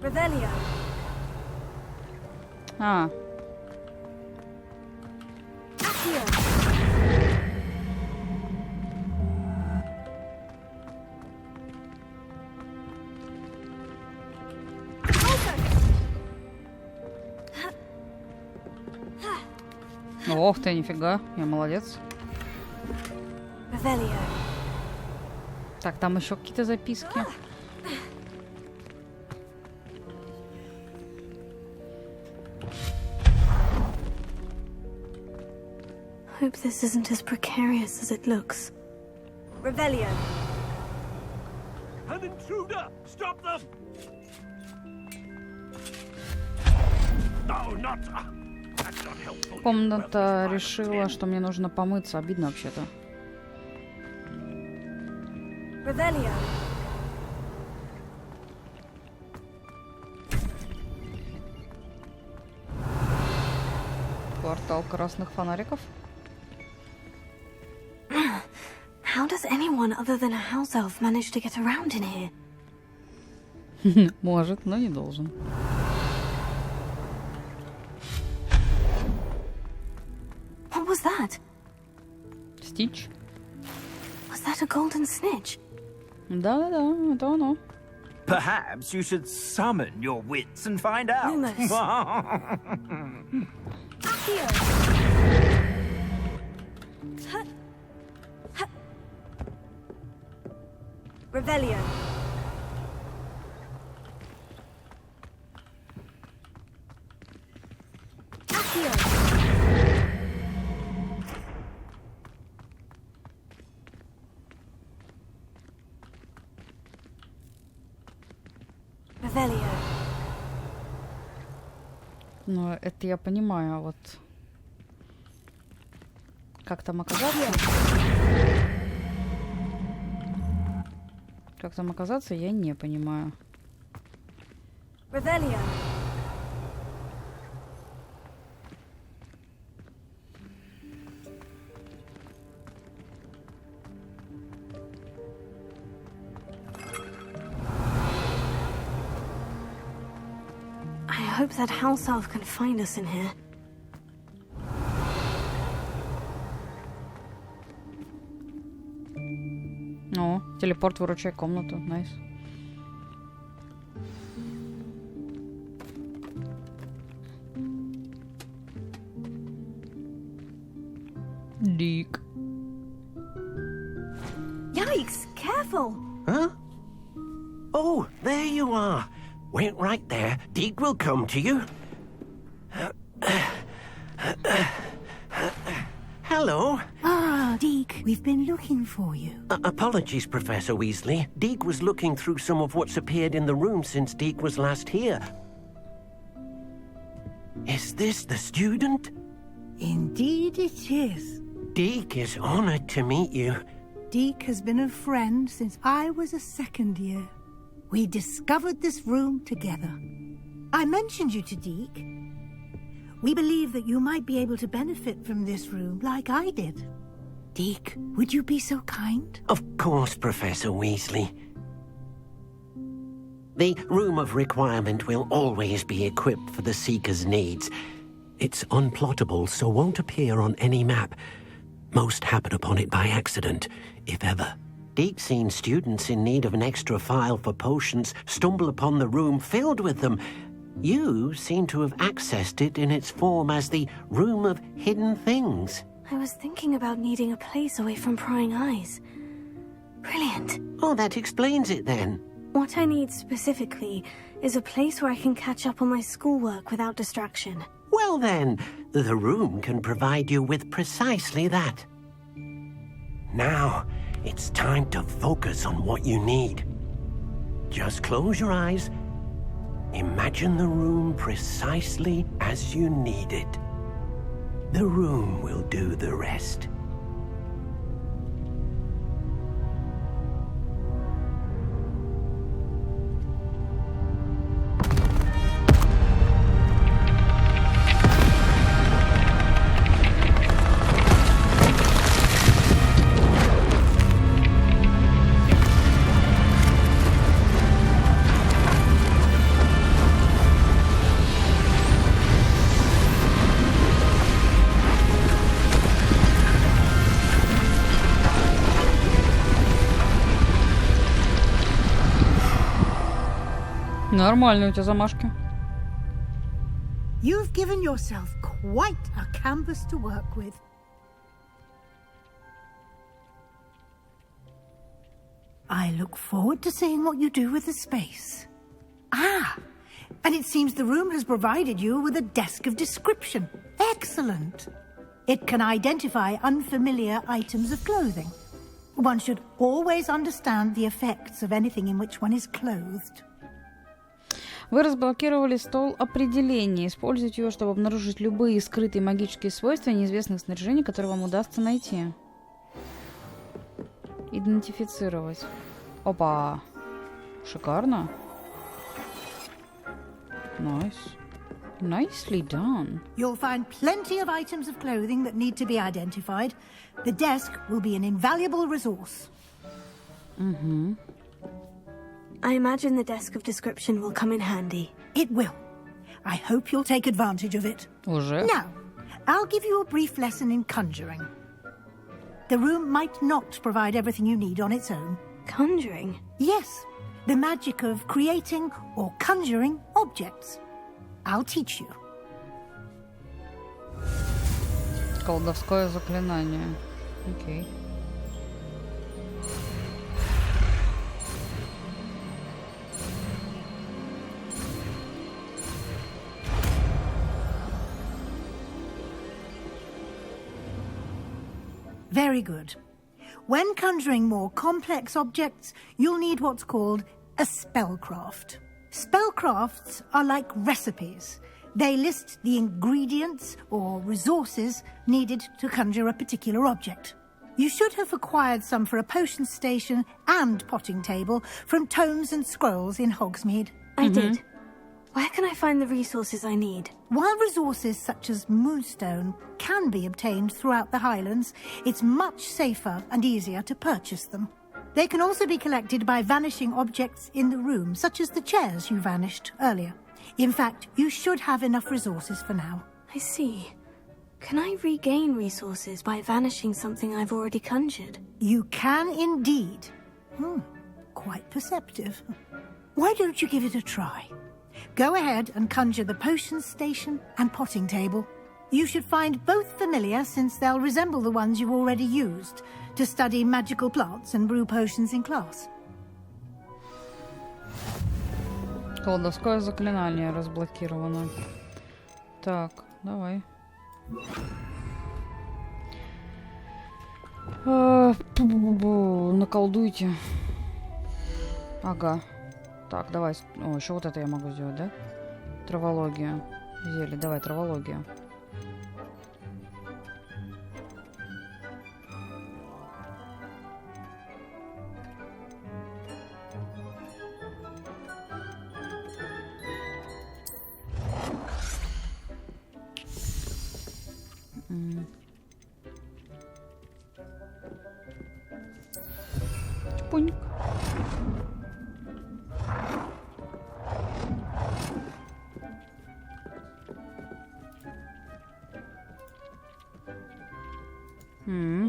Revelio. А. Ох ты, нифига, я молодец. Revelio. Так, там еще какие-то записки. Hope this isn't as precarious as it looks. Revelio. An intruder! Stop them! No, not... That's not helpful. Комната решила, что мне нужно помыться. Обидно вообще-то. Revelio. Квартал красных фонариков. How does anyone other than a house elf manage to get around in here? Может, но не должен. What was that? Стич. Was that a golden snitch? Да-да-да, это оно. Perhaps you should summon your wits and find out. Revelio. Revelio. Ну, это я понимаю, а вот... Как там оказаться? Как там оказаться, я не понимаю. Revelio. I hope that house elf can find us in here. О, телепорт, выручай комнату, найс. Дик. Yikes! Careful! Huh? Oh, there you are. Wait right there. Deke will come to you. Hello. Ah, Deke, we've been looking for you. Apologies, Professor Weasley. Deke was looking through some of what's appeared in the room since Deke was last here. Is this the student? Indeed it is. Deke is honored to meet you. Deke has been a friend since I was a second year. We discovered this room together. I mentioned you to Deke. We believe that you might be able to benefit from this room like I did. Deke, would you be so kind? Of course, Professor Weasley. The Room of Requirement will always be equipped for the Seeker's needs. It's unplottable, so won't appear on any map. Most happen upon it by accident, if ever. Deke's seen students in need of an extra file for potions stumble upon the room filled with them. You seem to have accessed it in its form as the Room of Hidden Things. I was thinking about needing a place away from prying eyes. Brilliant. Oh, that explains it then. What I need specifically is a place where I can catch up on my schoolwork without distraction. Well then, the room can provide you with precisely that. Now, it's time to focus on what you need. Just close your eyes. Imagine the room precisely as you need it. The room will do the rest. Нормальные у тебя замашки. You've given yourself quite a canvas to work with. I look forward to seeing what you do with the space. Ah, and it seems the room has provided you with a desk of description. Excellent. It can identify unfamiliar items of clothing. One should always understand the effects of anything in which one is clothed. Вы разблокировали стол определений. Используйте его, чтобы обнаружить любые скрытые магические свойства неизвестных снаряжений, которые вам удастся найти. Идентифицировать. Опа. Шикарно. Nice. Nicely done. You'll find plenty of items of clothing that need to be identified. The desk will be an invaluable resource. Mm-hmm. I imagine the desk of description will come in handy. It will. I hope you'll take advantage of it. Уже? Now, I'll give you a brief lesson in conjuring. The room might not provide everything you need on its own. Conjuring? Yes, the magic of creating or conjuring objects. I'll teach you. Колдовское заклинание. Окей. Very good. When conjuring more complex objects, you'll need what's called a spellcraft. Spellcrafts are like recipes. They list the ingredients or resources needed to conjure a particular object. You should have acquired some for a potion station and potting table from tomes and scrolls in Hogsmeade. I did. Where can I find the resources I need? While resources such as moonstone can be obtained throughout the Highlands, it's much safer and easier to purchase them. They can also be collected by vanishing objects in the room, such as the chairs you vanished earlier. In fact, you should have enough resources for now. I see. Can I regain resources by vanishing something I've already conjured? You can indeed. Quite perceptive. Why don't you give it a try? Go ahead and conjure the potion station and potting table. You should find both familiar, since they'll resemble the ones you've already used to study magical plants and brew potions in class. Колдовское заклинание разблокировано. Так, давай. Наколдуйте. Ага. Так, давай. О, еще вот это я могу сделать, да? Травология. Зелье, давай, травология. Чпуньк.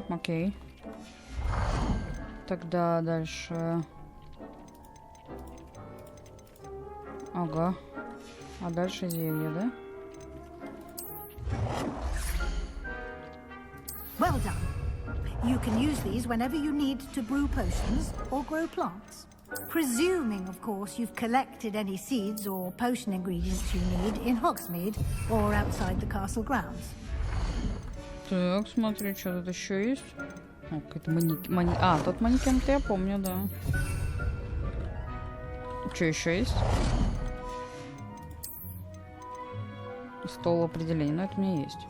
Окей. Тогда дальше. Ага. А дальше зелье, да? Well done. You can use these whenever you need to brew potions or grow plants. Presuming, of course, you've collected any seeds or potion ingredients you need in Hogsmeade or outside the castle grounds. Так, смотри, что тут еще есть. О, какой-то А, тот манекен-то я помню, да. Что еще есть? Стол определений, но это у меня есть.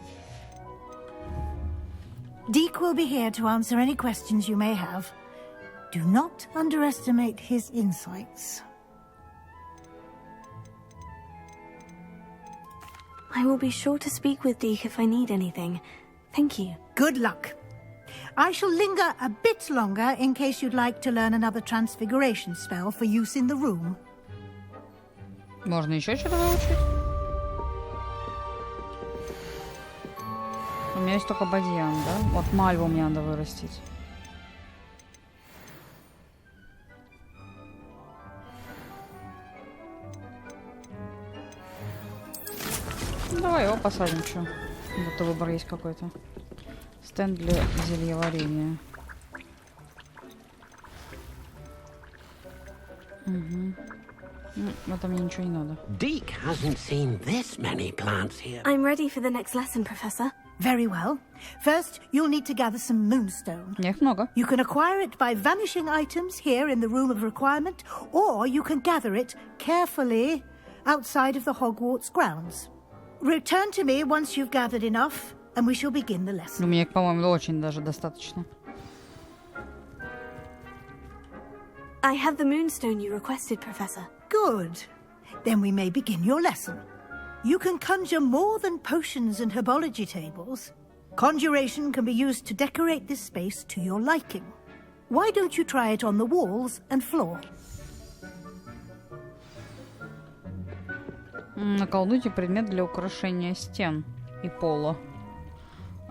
Deke will be here to answer any questions you may have. Do not underestimate his insights. I will be sure to speak with Deke if I need anything. Thank you. Good luck. I shall linger a bit longer in case you'd like to learn another transfiguration spell for use in the room. Можно еще что-то выучить? У меня есть только бадьян, да? Вот мальву мне надо вырастить. Давай его посадим, что? Будто выбор есть какой-то. Стенд для зельеварения. Угу. Это мне ничего не надо. Deke hasn't seen this many plants here. I'm ready for the next lesson, Professor. Very well. First, you'll need to gather some moonstone. Их много. You can acquire it by vanishing items here in the Room of Requirement, or you can gather it carefully outside of the Hogwarts grounds. Return to me once you've gathered enough, and we shall begin the lesson. У меня, по-моему, очень даже достаточно. I have the moonstone you requested, Professor. Good. Then we may begin your lesson. You can conjure more than potions and herbology tables. Conjuration can be used to decorate this space to your liking. Why don't you try it on the walls and floor? Наколдуйте предмет для украшения стен и пола.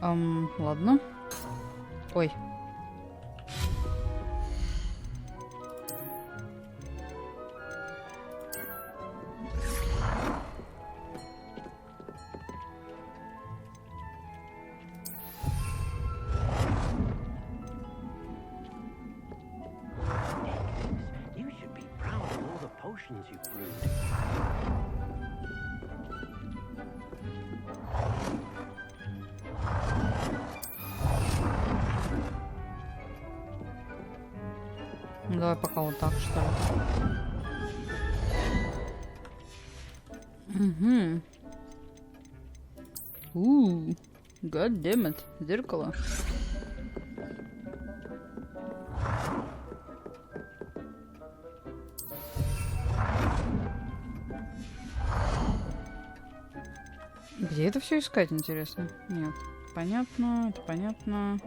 Ладно. Ой. You should be proud of all the potions you've brewed. Давай пока вот так, что ли. Угу. God damn it. Зеркало. Где это все искать, интересно? Нет. Понятно, это понятно.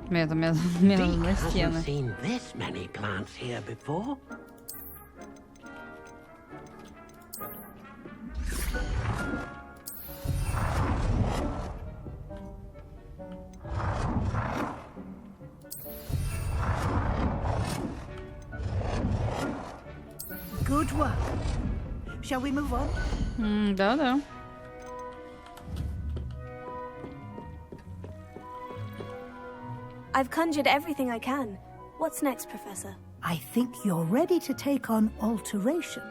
Метод на стены. Good work. Shall we move on? Да. I've conjured everything I can. What's next, Professor? I think you're ready to take on alteration.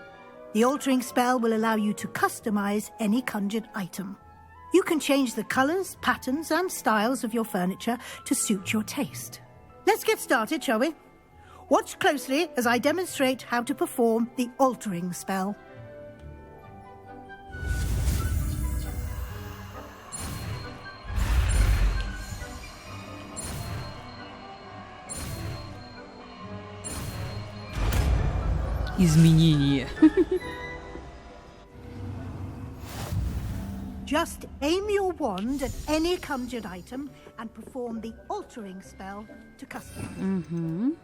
The altering spell will allow you to customize any conjured item. You can change the colors, patterns, and styles of your furniture to suit your taste. Let's get started, shall we? Watch closely as I demonstrate how to perform the altering spell. Изменение. Just aim your wand at any conjured item and perform the altering spell to customize.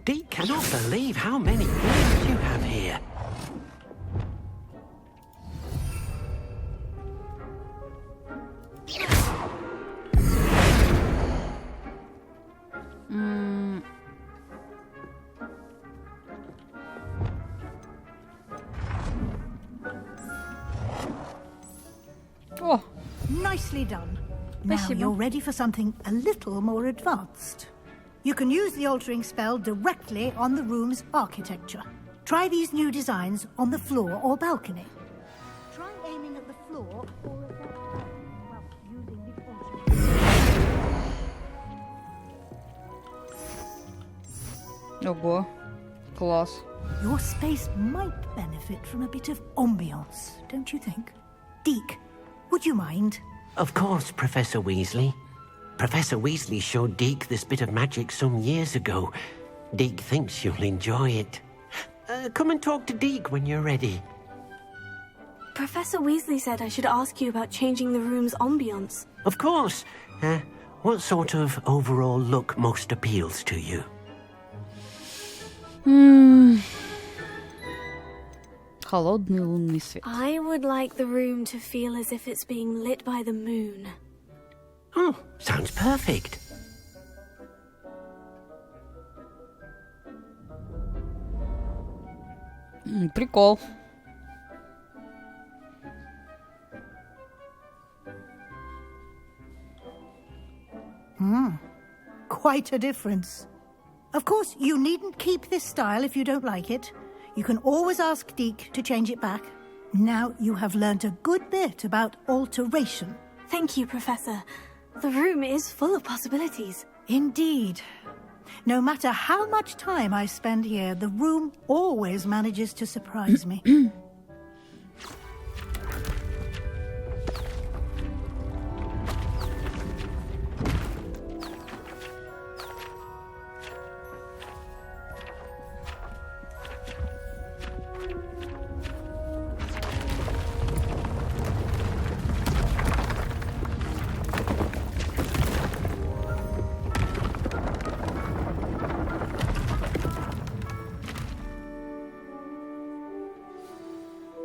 Dee cannot believe how many rooms you have here. Oh, nicely done. Now Спасибо. you're ready for something a little more advanced. You can use the altering spell directly on the room's architecture. Try these new designs on the floor or balcony. Try aiming at the floor or at that while using the altering. Ого. Класс. Your space might benefit from a bit of ambiance, don't you think? Deke, would you mind? Of course, Professor Weasley. Professor Weasley showed Deke this bit of magic some years ago. Deke thinks you'll enjoy it. Come and talk to Deke when you're ready. Professor Weasley said I should ask you about changing the room's ambience. Of course. What sort of overall look most appeals to you? Холодный лунный свет. I would like the room to feel as if it's being lit by the moon. Oh, sounds perfect. Прикол. Quite a difference. Of course, you needn't keep this style if you don't like it. You can always ask Deke to change it back. Now you have learnt a good bit about alteration. Thank you, Professor. The room is full of possibilities. Indeed. No matter how much time I spend here, the room always manages to surprise me.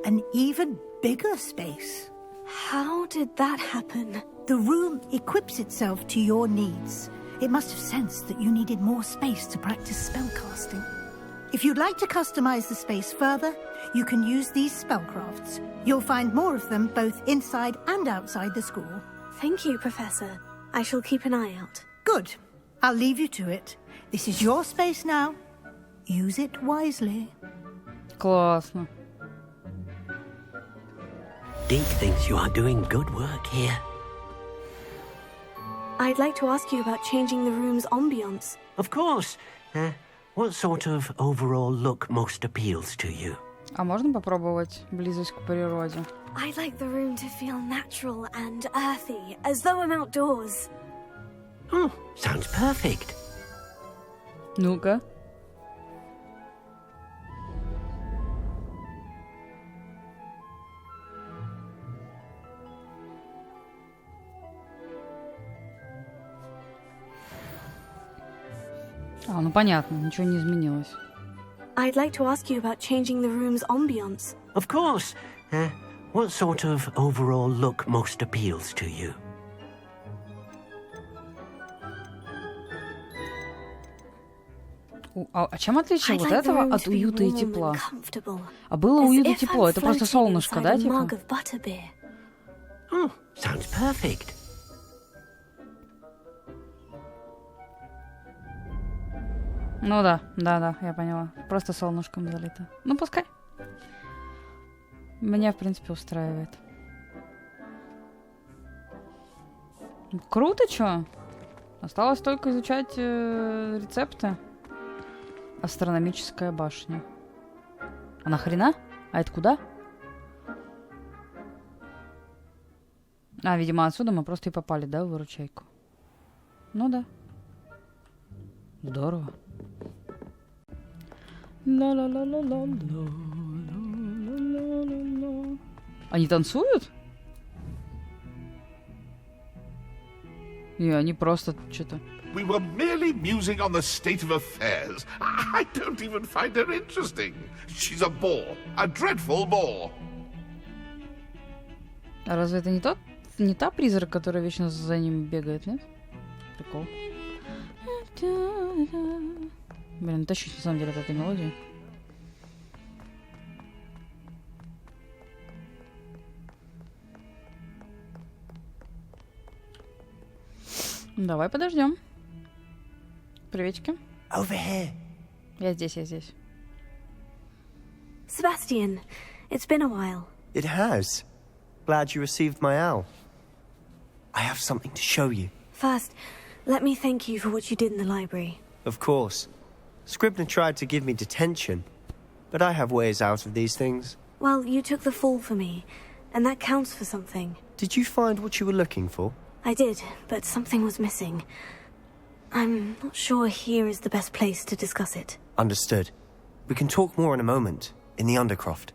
An even bigger space. How did that happen? The room equips itself to your needs. It must have sensed that you needed more space to practice spellcasting. If you'd like to customize the space further, you can use these spellcrafts. You'll find more of them both inside and outside the school. Thank you, Professor. I shall keep an eye out. Good. I'll leave you to it. This is your space now. Use it wisely. Классно. Deke thinks you are doing good work here. I'd like to ask you about changing the room's ambience. Of course. What sort of overall look most appeals to you? А можно попробовать близость к природе? I'd like the room to feel natural and earthy, as though I'm outdoors. Oh, sounds perfect. Ну-ка. Ну понятно, ничего не изменилось. I'd like to ask you about changing the room's ambience. Of course. What sort of overall look most appeals to you? А чем отличие вот этого от уюта и тепла? А было уют и тепло, это просто солнышко, да, типа? Oh, sounds perfect. Ну да, я поняла. Просто солнышком залито. Ну, пускай. Меня, в принципе, устраивает. Круто, чё? Осталось только изучать рецепты. Астрономическая башня. А нахрена? А это куда? Видимо, отсюда мы просто и попали, да, в выручайку? Ну да. Здорово. Они танцуют? И они просто что-то... We were merely musing on the state of affairs. I don't even find her interesting. She's a bore. A dreadful bore. А разве это не та призрак, которая вечно за ним бегает, нет? Прикол. Блин, тащусь на самом деле от этой мелодии. Давай подождем. Приветики. Over here. Я здесь. Sebastian, it's been a while. It has. Glad you received my owl. I have something to show you. First, let me thank you for what you did in the library. Of course. Scribner tried to give me detention, but I have ways out of these things. Well, you took the fall for me, and that counts for something. Did you find what you were looking for? I did, but something was missing. I'm not sure here is the best place to discuss it. Understood. We can talk more in a moment, in the Undercroft.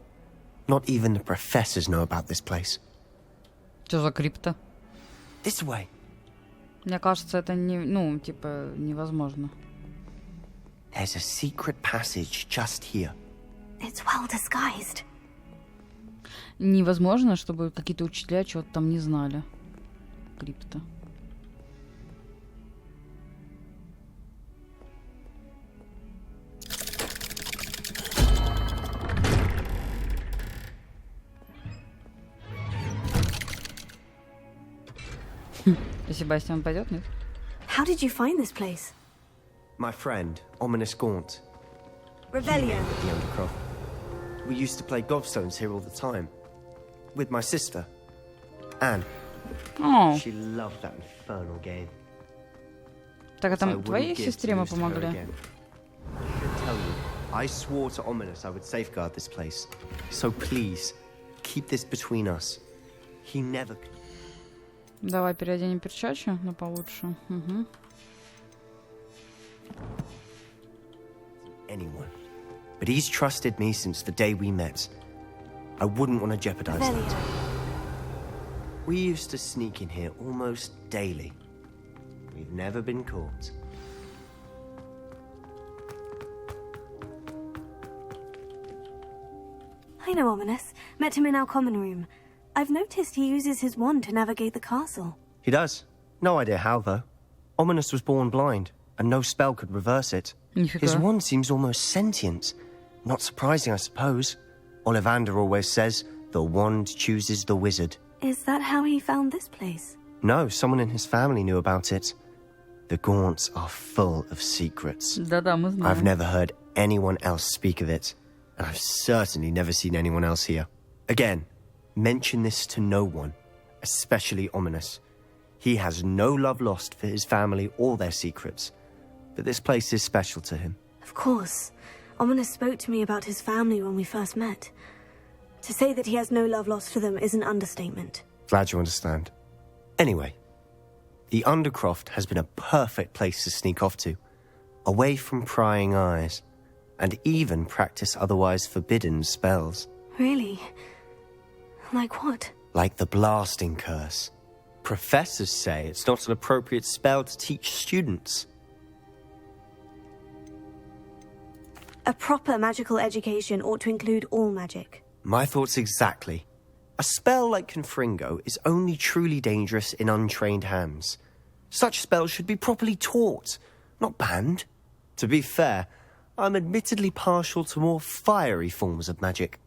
Not even the professors know about this place. Что за крипта? This way. Мне кажется, это невозможно. There's a secret passage just here. It's well disguised. Невозможно, чтобы какие-то учителя чего-то там не знали. Крипта. Себастьян пойдет, нет? How did you find this place? My friend, Ominous Gaunt. Revelio. The Undercroft. We used to play gobstones here all the time. With my sister, Anne. Oh. She loved that infernal game. Так, а там твоей сестре мы помогли? I can tell you, I swore to Ominous I would safeguard this place. So please, keep this between us. He never... Давай переоденем перчатки на получше. Угу. Anyone. But he's trusted me since the day we met. I wouldn't want to jeopardize that. We used to sneak in here almost daily. We've never been caught. I know Ominous. Met him in our common room. I've noticed he uses his wand to navigate the castle. He does. No idea how, though. Ominous was born blind, and no spell could reverse it. His wand seems almost sentient. Not surprising, I suppose. Ollivander always says, the wand chooses the wizard. Is that how he found this place? No, someone in his family knew about it. The Gaunts are full of secrets. I've never heard anyone else speak of it, and I've certainly never seen anyone else here. Again, mention this to no one, especially Ominous. He has no love lost for his family or their secrets, but this place is special to him. Of course. Ominous spoke to me about his family when we first met. To say that he has no love lost for them is an understatement. Glad you understand. Anyway, the Undercroft has been a perfect place to sneak off to, away from prying eyes, and even practice otherwise forbidden spells. Really? Like what? Like the blasting curse. Professors say it's not an appropriate spell to teach students. A proper magical education ought to include all magic. My thoughts exactly. A spell like Confringo is only truly dangerous in untrained hands. Such spells should be properly taught, not banned. To be fair, I'm admittedly partial to more fiery forms of magic.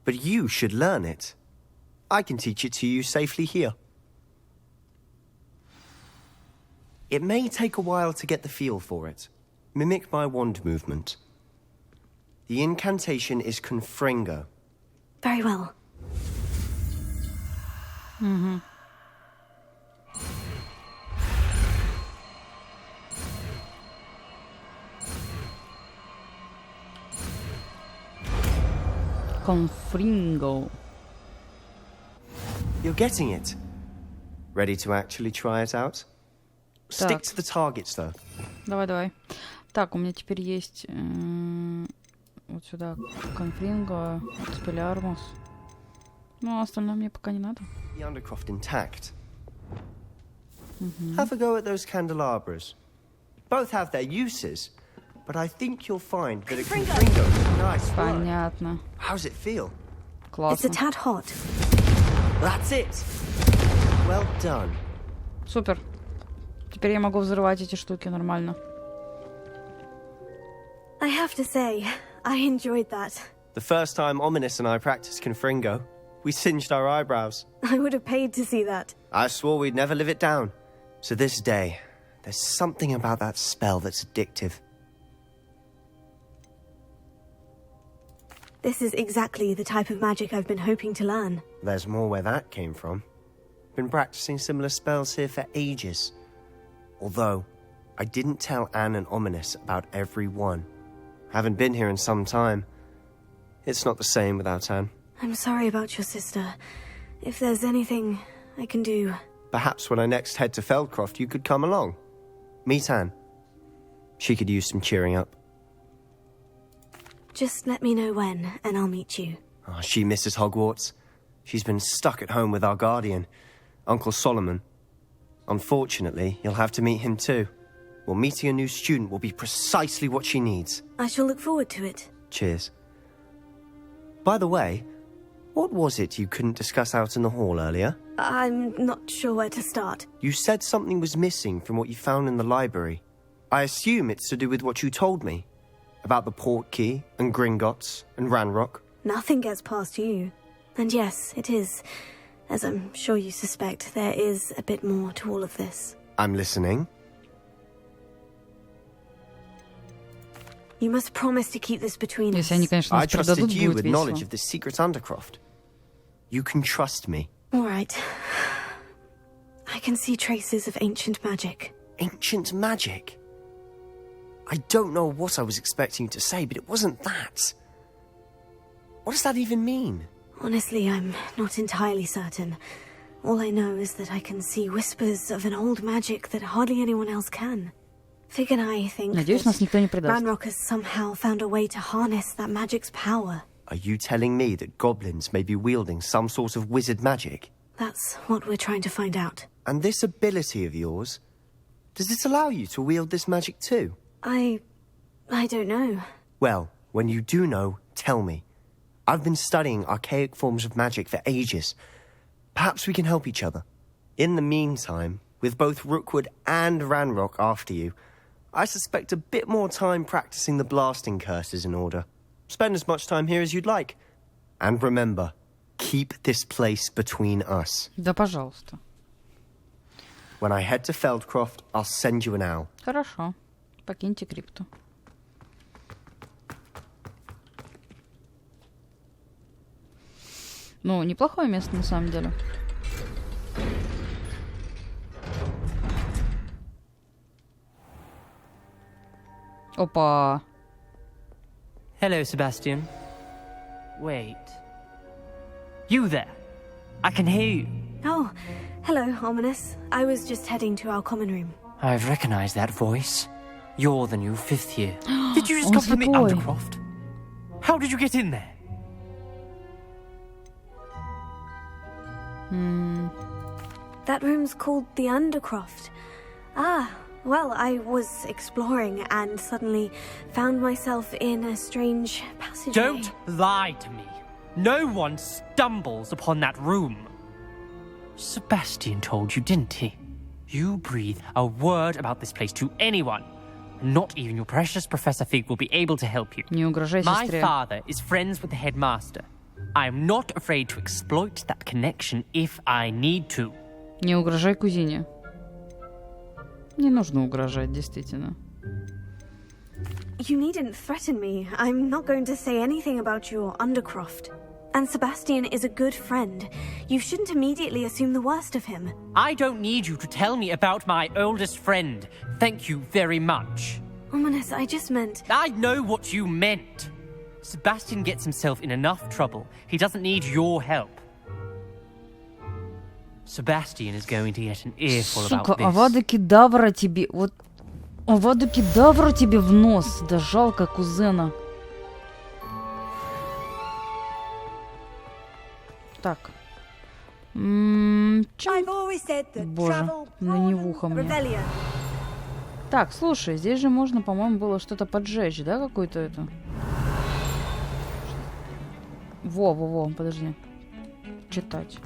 But you should learn it. I can teach it to you safely here. It may take a while to get the feel for it. Mimic my wand movement. The incantation is Confringo. Very well. Confringo. You're getting it. Ready to actually try it out? Stick to the targets, though. Давай. Так, у меня теперь есть вот сюда Confringo, Expelliarmus. Ну, а остальное мне пока не надо. The Undercroft intact. Have a go at those candelabras. Both have their uses, but I think you'll find that a Confringo is a nice word. Понятно. How's it feel? It's a tad hot. That's it. Well done. Супер. Теперь я могу взрывать эти штуки нормально. I have to say, I enjoyed that. The first time Ominous and I practiced Confringo, we singed our eyebrows. I would have paid to see that. I swore we'd never live it down. To this day, there's something about that spell that's addictive. This is exactly the type of magic I've been hoping to learn. There's more where that came from. Been practicing similar spells here for ages. Although, I didn't tell Anne and Ominous about every one. Haven't been here in some time. It's not the same without Anne. I'm sorry about your sister. If there's anything I can do... Perhaps when I next head to Feldcroft, you could come along. Meet Anne. She could use some cheering up. Just let me know when, and I'll meet you. Oh, she misses Hogwarts. She's been stuck at home with our guardian, Uncle Solomon. Unfortunately, you'll have to meet him too. Well, meeting a new student will be precisely what she needs. I shall look forward to it. Cheers. By the way, what was it you couldn't discuss out in the hall earlier? I'm not sure where to start. You said something was missing from what you found in the library. I assume it's to do with what you told me. About the Portkey, and Gringotts, and Ranrock. Nothing gets past you. And yes, it is. As I'm sure you suspect, there is a bit more to all of this. I'm listening. You must promise to keep this between us. Если они, конечно, нас I trusted предадут, you будет with весело. knowledge of the secret Undercroft. You can trust me. All right. I can see traces of ancient magic. Ancient magic? I don't know what I was expecting you to say, but it wasn't that. What does that even mean? Honestly, I'm not entirely certain. All I know is that I can see whispers of an old magic that hardly anyone else can. Fig and I think Надеюсь, нас никто не предаст. Ranrock has somehow found a way to harness that magic's power. Are you telling me that goblins may be wielding some sort of wizard magic? That's what we're trying to find out. And this ability of yours, does it allow you to wield this magic too? I don't know. Well, when you do know, tell me. I've been studying archaic forms of magic for ages. Perhaps we can help each other. In the meantime, with both Rookwood and Ranrock after you, I suspect a bit more time practicing the blasting curse is in order. Spend as much time here as you'd like. And remember, keep this place between us. Да, пожалуйста. When I head to Feldcroft, I'll send you an owl. Хорошо. Покиньте крипту. Ну, неплохое место на самом деле. Опа. Hello, Sebastian. Wait. You there? I can hear you. Oh, hello, Ominous. I was just heading to our common room. I've recognized that voice. You're the new 5th year. Did you just come from the Undercroft? How did you get in there? That room's called the Undercroft. Ah, well, I was exploring and suddenly found myself in a strange passageway. Don't lie to me. No one stumbles upon that room. Sebastian told you, didn't he? You breathe a word about this place to anyone. Not even your precious Professor Fig will be able to help you. Не угрожай My сестре. father is friends with the headmaster. I am not afraid to exploit that connection if I need to. Не угрожай кузине. Не нужно угрожать, действительно. You needn't threaten me. I'm not going to say anything about your Undercroft. And Sebastian is a good friend. You shouldn't immediately assume the worst of him. I don't need you to tell me about my oldest friend. Thank you very much. Ominous, I just meant... I know what you meant. Sebastian gets himself in enough trouble. He doesn't need your help. Sebastian is going to get an earful about Сука, this. авада кедавра тебе... Вот... Авада кедавра тебе в нос. Да жалко кузена. Так. Боже, на невуха мне. Так, слушай, здесь же можно, по-моему, было что-то поджечь, да, какой-то это? Во, подожди. Читать.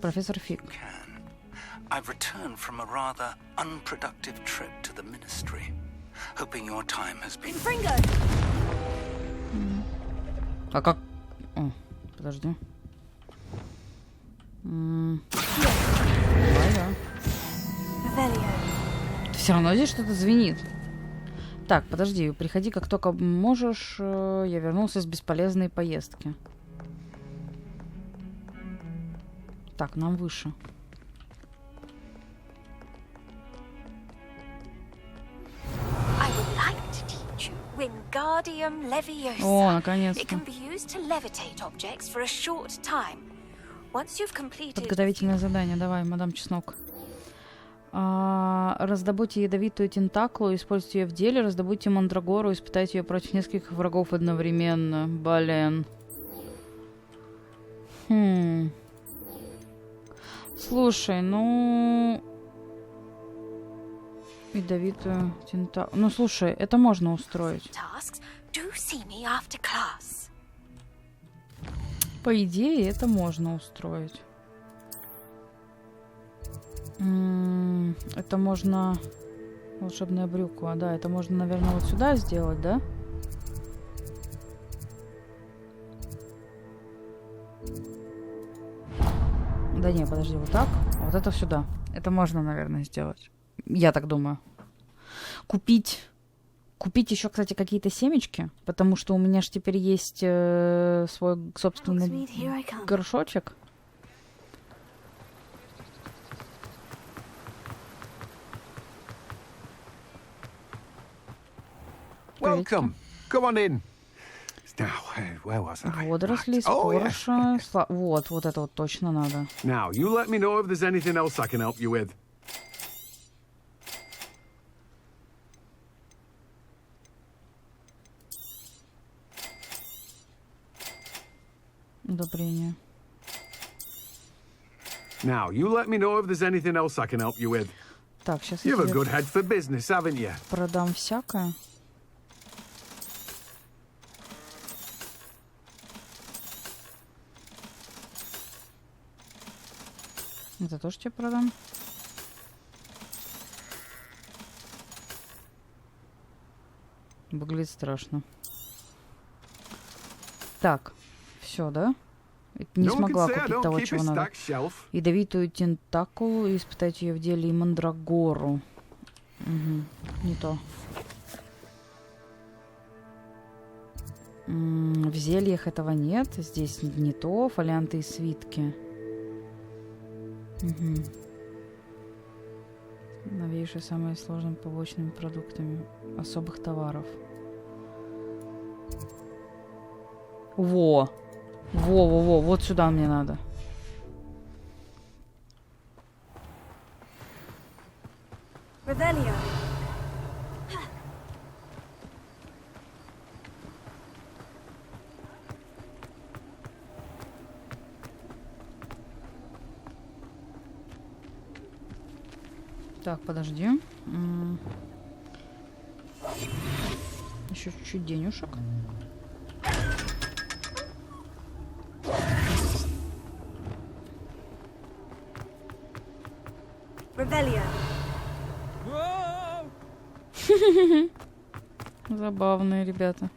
Профессор Фиг. I've returned from a rather unproductive trip to the ministry, hoping your time has been... А как... О, подожди. Все равно здесь что-то звенит. Так, подожди, приходи как только можешь. Я вернулся с бесполезной поездки. Так, нам выше. О, наконец-то. Подготовительное задание. Давай, мадам Чеснок. Раздобудьте ядовитую тентаклу, используйте ее в деле, раздобудьте мандрагору, испытайте ее против нескольких врагов одновременно. Блин. Слушай, ну... Ядовитую тентаклу... Ну, слушай, это можно устроить. По идее, это можно устроить. Это можно... Волшебная брюква, да. Это можно, наверное, вот сюда сделать, да? Да не, подожди, вот так. А вот это сюда. Это можно, наверное, сделать. Я так думаю. Купить еще, кстати, какие-то семечки, потому что у меня же теперь есть свой собственный горшочек. Welcome. Come on in. Now, where was I? Водоросли, спорша. Вот это вот точно надо. Now, you let me know if there's anything else I can help you with. Удобрение. Now, you let me know if there's anything else I can help you with. Так, сейчас You've a good head for business, haven't you? Продам всякое. Это тоже тебе продам. Выглядит страшно. Так, все, да? Не смогла купить того, чего надо. Ядовитую тентакулу, испытать ее в деле и мандрагору. Угу. Не то. В зельях этого нет. Здесь не то. Фолианты и свитки. Угу. Новейшие, самые сложные побочными продуктами особых товаров. Во! Во-во-во! Вот сюда мне надо. Revelio. Так, подожди. Еще чуть-чуть денежек. Revelio. Забавные ребята.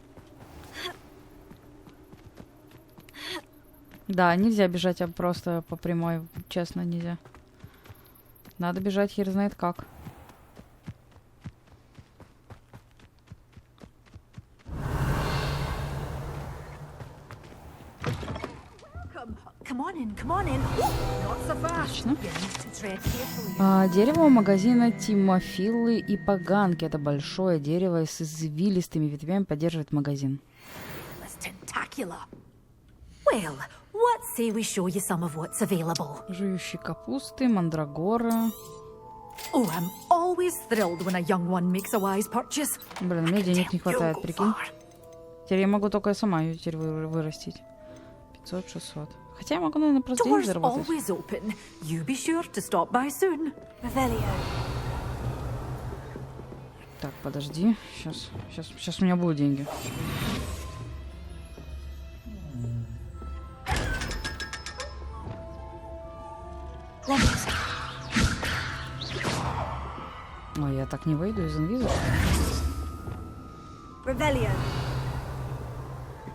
Да, нельзя бежать просто по прямой. Честно, нельзя. Надо бежать хер знает как. Дерево у магазина Тимофилы и Поганки. Это большое дерево с извилистыми ветвями поддерживает магазин. Жующие капусты, мандрагора. Блин, мне денег не хватает, прикинь. Теперь я могу только сама ее теперь вырастить. 500-600. Хотя я могу, наверное, просто деньги заработать. Так, подожди. Сейчас у меня будут деньги. Ой, я так не выйду из инвиза.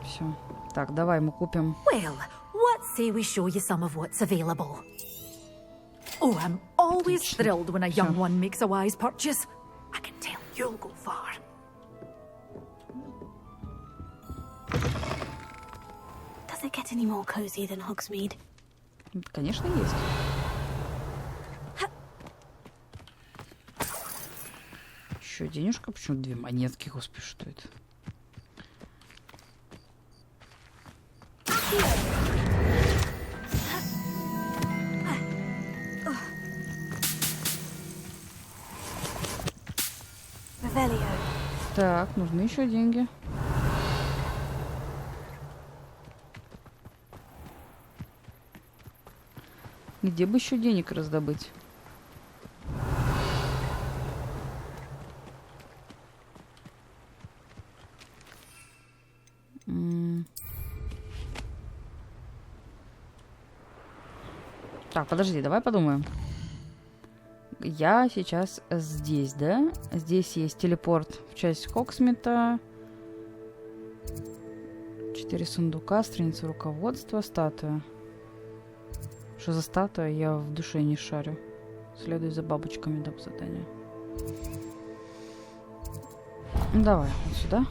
Все. Так, давай мы купим. Say we show you some of what's available. Oh, I'm always thrilled when a young one makes a wise purchase. I can tell you'll go far. Does it get any more cozy than Hogsmeade? Конечно, есть. Еще денежка, почему 2 монетки, господи, что это? Так, нужны еще деньги. Где бы еще денег раздобыть? Так, подожди, давай подумаем. Я сейчас здесь, да? Здесь есть телепорт в часть Хогсмита. 4 сундука, страница руководства, статуя. Что за статуя? Я в душе не шарю. Следуй за бабочками до задания. Давай, вот сюда.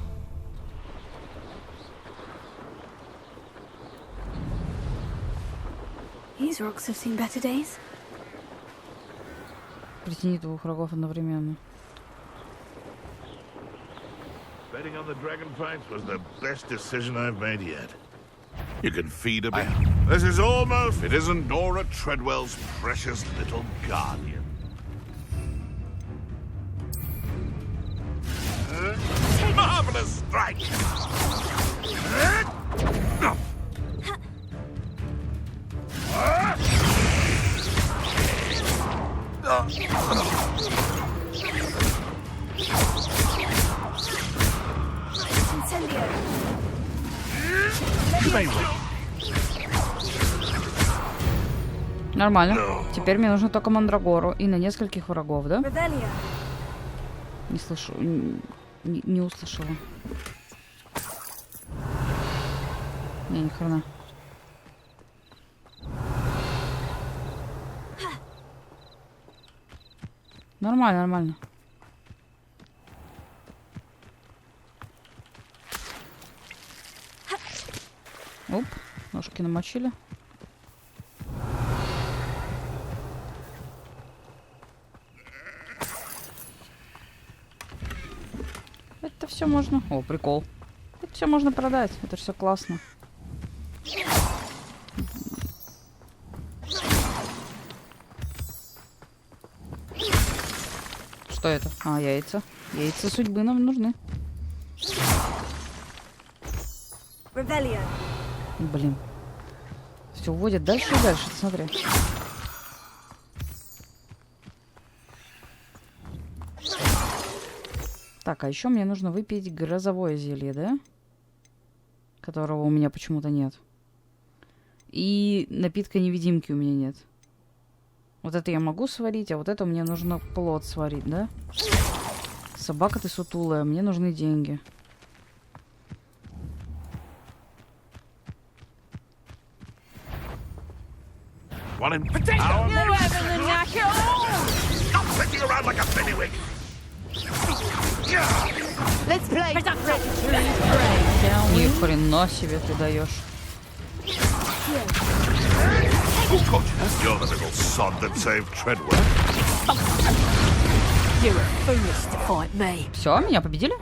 These rocks have seen better days. Притяни 2 врагов одновременно. Betting on the dragon fights was the best decision I've made yet. You can feed a bit. This is almost... It isn't Nora Treadwell's precious little guardian. Marvelous strike! Нормально. Теперь мне нужно только мандрагору и на нескольких врагов, да? Не слышу. Не услышала. Не, ни хрена. Нормально, нормально. руки намочили. Это все можно... О, прикол. Это все можно продать. Это все классно. Что это? А, яйца. Яйца судьбы нам нужны. Блин. Все уводит дальше и дальше. Смотри. Так, а еще мне нужно выпить грозовое зелье, да? Которого у меня почему-то нет. И напитка невидимки у меня нет. Вот это я могу сварить, а вот это мне нужно плод сварить, да? Собака ты сутулая, мне нужны деньги. Ни хрена себе ты даешь. You're the little sod that saved Treadwell. Все, меня победили?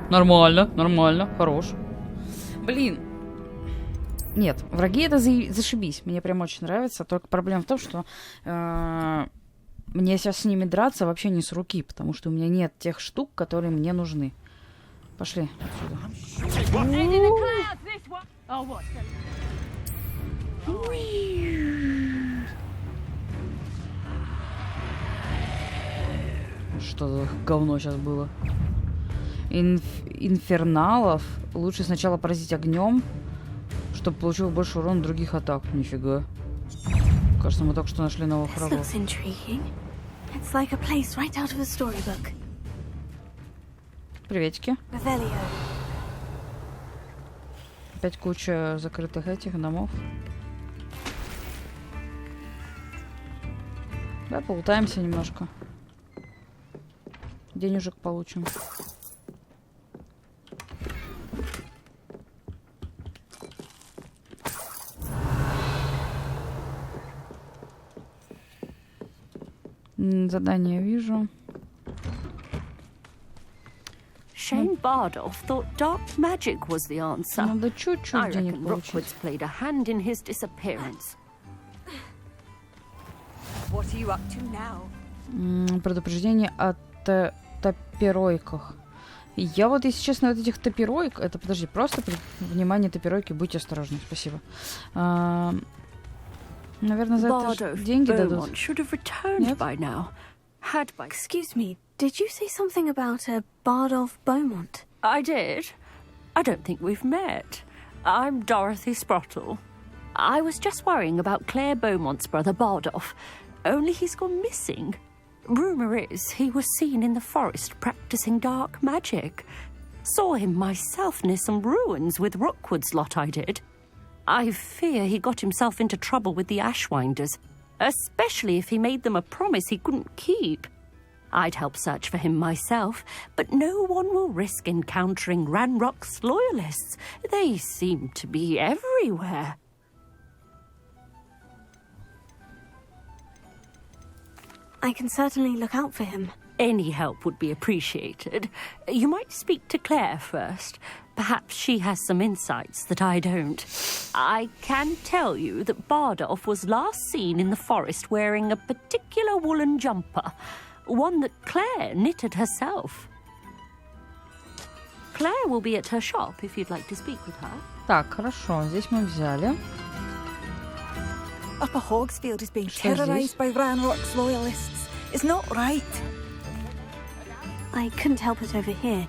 Нормально, нормально, хорош. Блин. Нет, враги это зашибись. Мне прям очень нравится. Только проблема в том, что мне сейчас с ними драться вообще не с руки, потому что у меня нет тех штук, которые мне нужны. Пошли отсюда. Что за говно сейчас было? Инферналов лучше сначала поразить огнем, чтобы получил больше урона других атак. Нифига. Кажется, мы только что нашли новых врагов. Приветики. Опять куча закрытых этих домов. Да, полутаемся немножко. Денежек получим. Задание вижу. Shane Bardolph thought dark magic was the answer. Надо чуть-чуть денег получить. Rookwood's played a hand in his disappearance. What are you up to now? Предупреждение о топиройках. Я вот, если честно, вот этих топиройк... Это, подожди, просто внимание, топиройки, будьте осторожны, спасибо. Наверное, за это деньги дадут. Нет? Excuse me, did you say something about a Bardolph Beaumont? I did. I don't think we've met. I'm Dorothy Sprottle. I was just worrying about Claire Beaumont's brother Bardolph. Only he's gone missing. Rumour is he was seen in the forest practicing dark magic. Saw him myself near some ruins with Rookwood's lot, I did. I fear he got himself into trouble with the Ashwinders, especially if he made them a promise he couldn't keep. I'd help search for him myself, but no one will risk encountering Ranrock's loyalists. They seem to be everywhere. I can certainly look out for him. Any help would be appreciated. You might speak to Claire first. Perhaps she has some insights that I don't. I can tell you that Bardolph was last seen in the forest wearing a particular woolen jumper, one that Claire knitted herself. Claire will be at her shop if you'd like to speak with her. Так, хорошо, здесь мы взяли. Upper Hogsfield is being terrorised by Ranrock's loyalists. It's not right. I couldn't help it over here.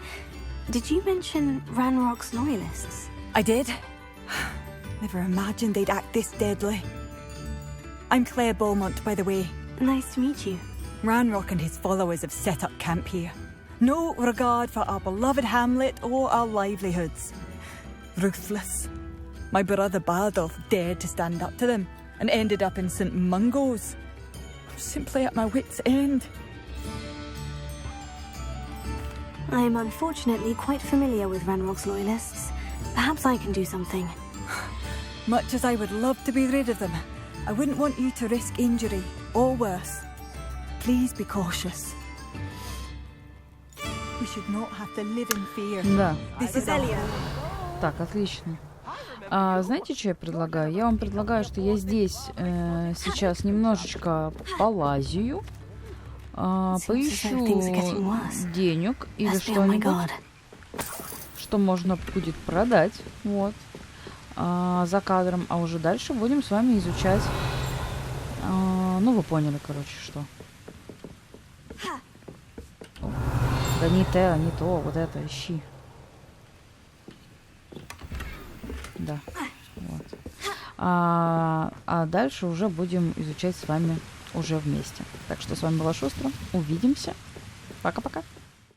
Did you mention Ranrock's loyalists? I did. Never imagined they'd act this deadly. I'm Claire Beaumont, by the way. Nice to meet you. Ranrock and his followers have set up camp here. No regard for our beloved hamlet or our livelihoods. Ruthless. My brother Bardolph dared to stand up to them and ended up in St. Mungo's. Simply at my wit's end. I am unfortunately quite familiar with Ranrock's loyalists. Perhaps I can do something. Much as I would love to be rid of them, I wouldn't want you to risk injury, or worse. Please be cautious. We should not have to live in fear. Да. This is our... Так, отлично. Знаете, что я предлагаю? Я вам предлагаю, что я здесь сейчас немножечко полазию, поищу денег или что-нибудь, что можно будет продать, вот, за кадром, а уже дальше будем с вами изучать. Ну, вы поняли, короче, что. Да не то, вот это, ищи. Да, вот. А дальше уже будем изучать с вами уже вместе. Так что с вами была WYCTRA. Увидимся. Пока-пока.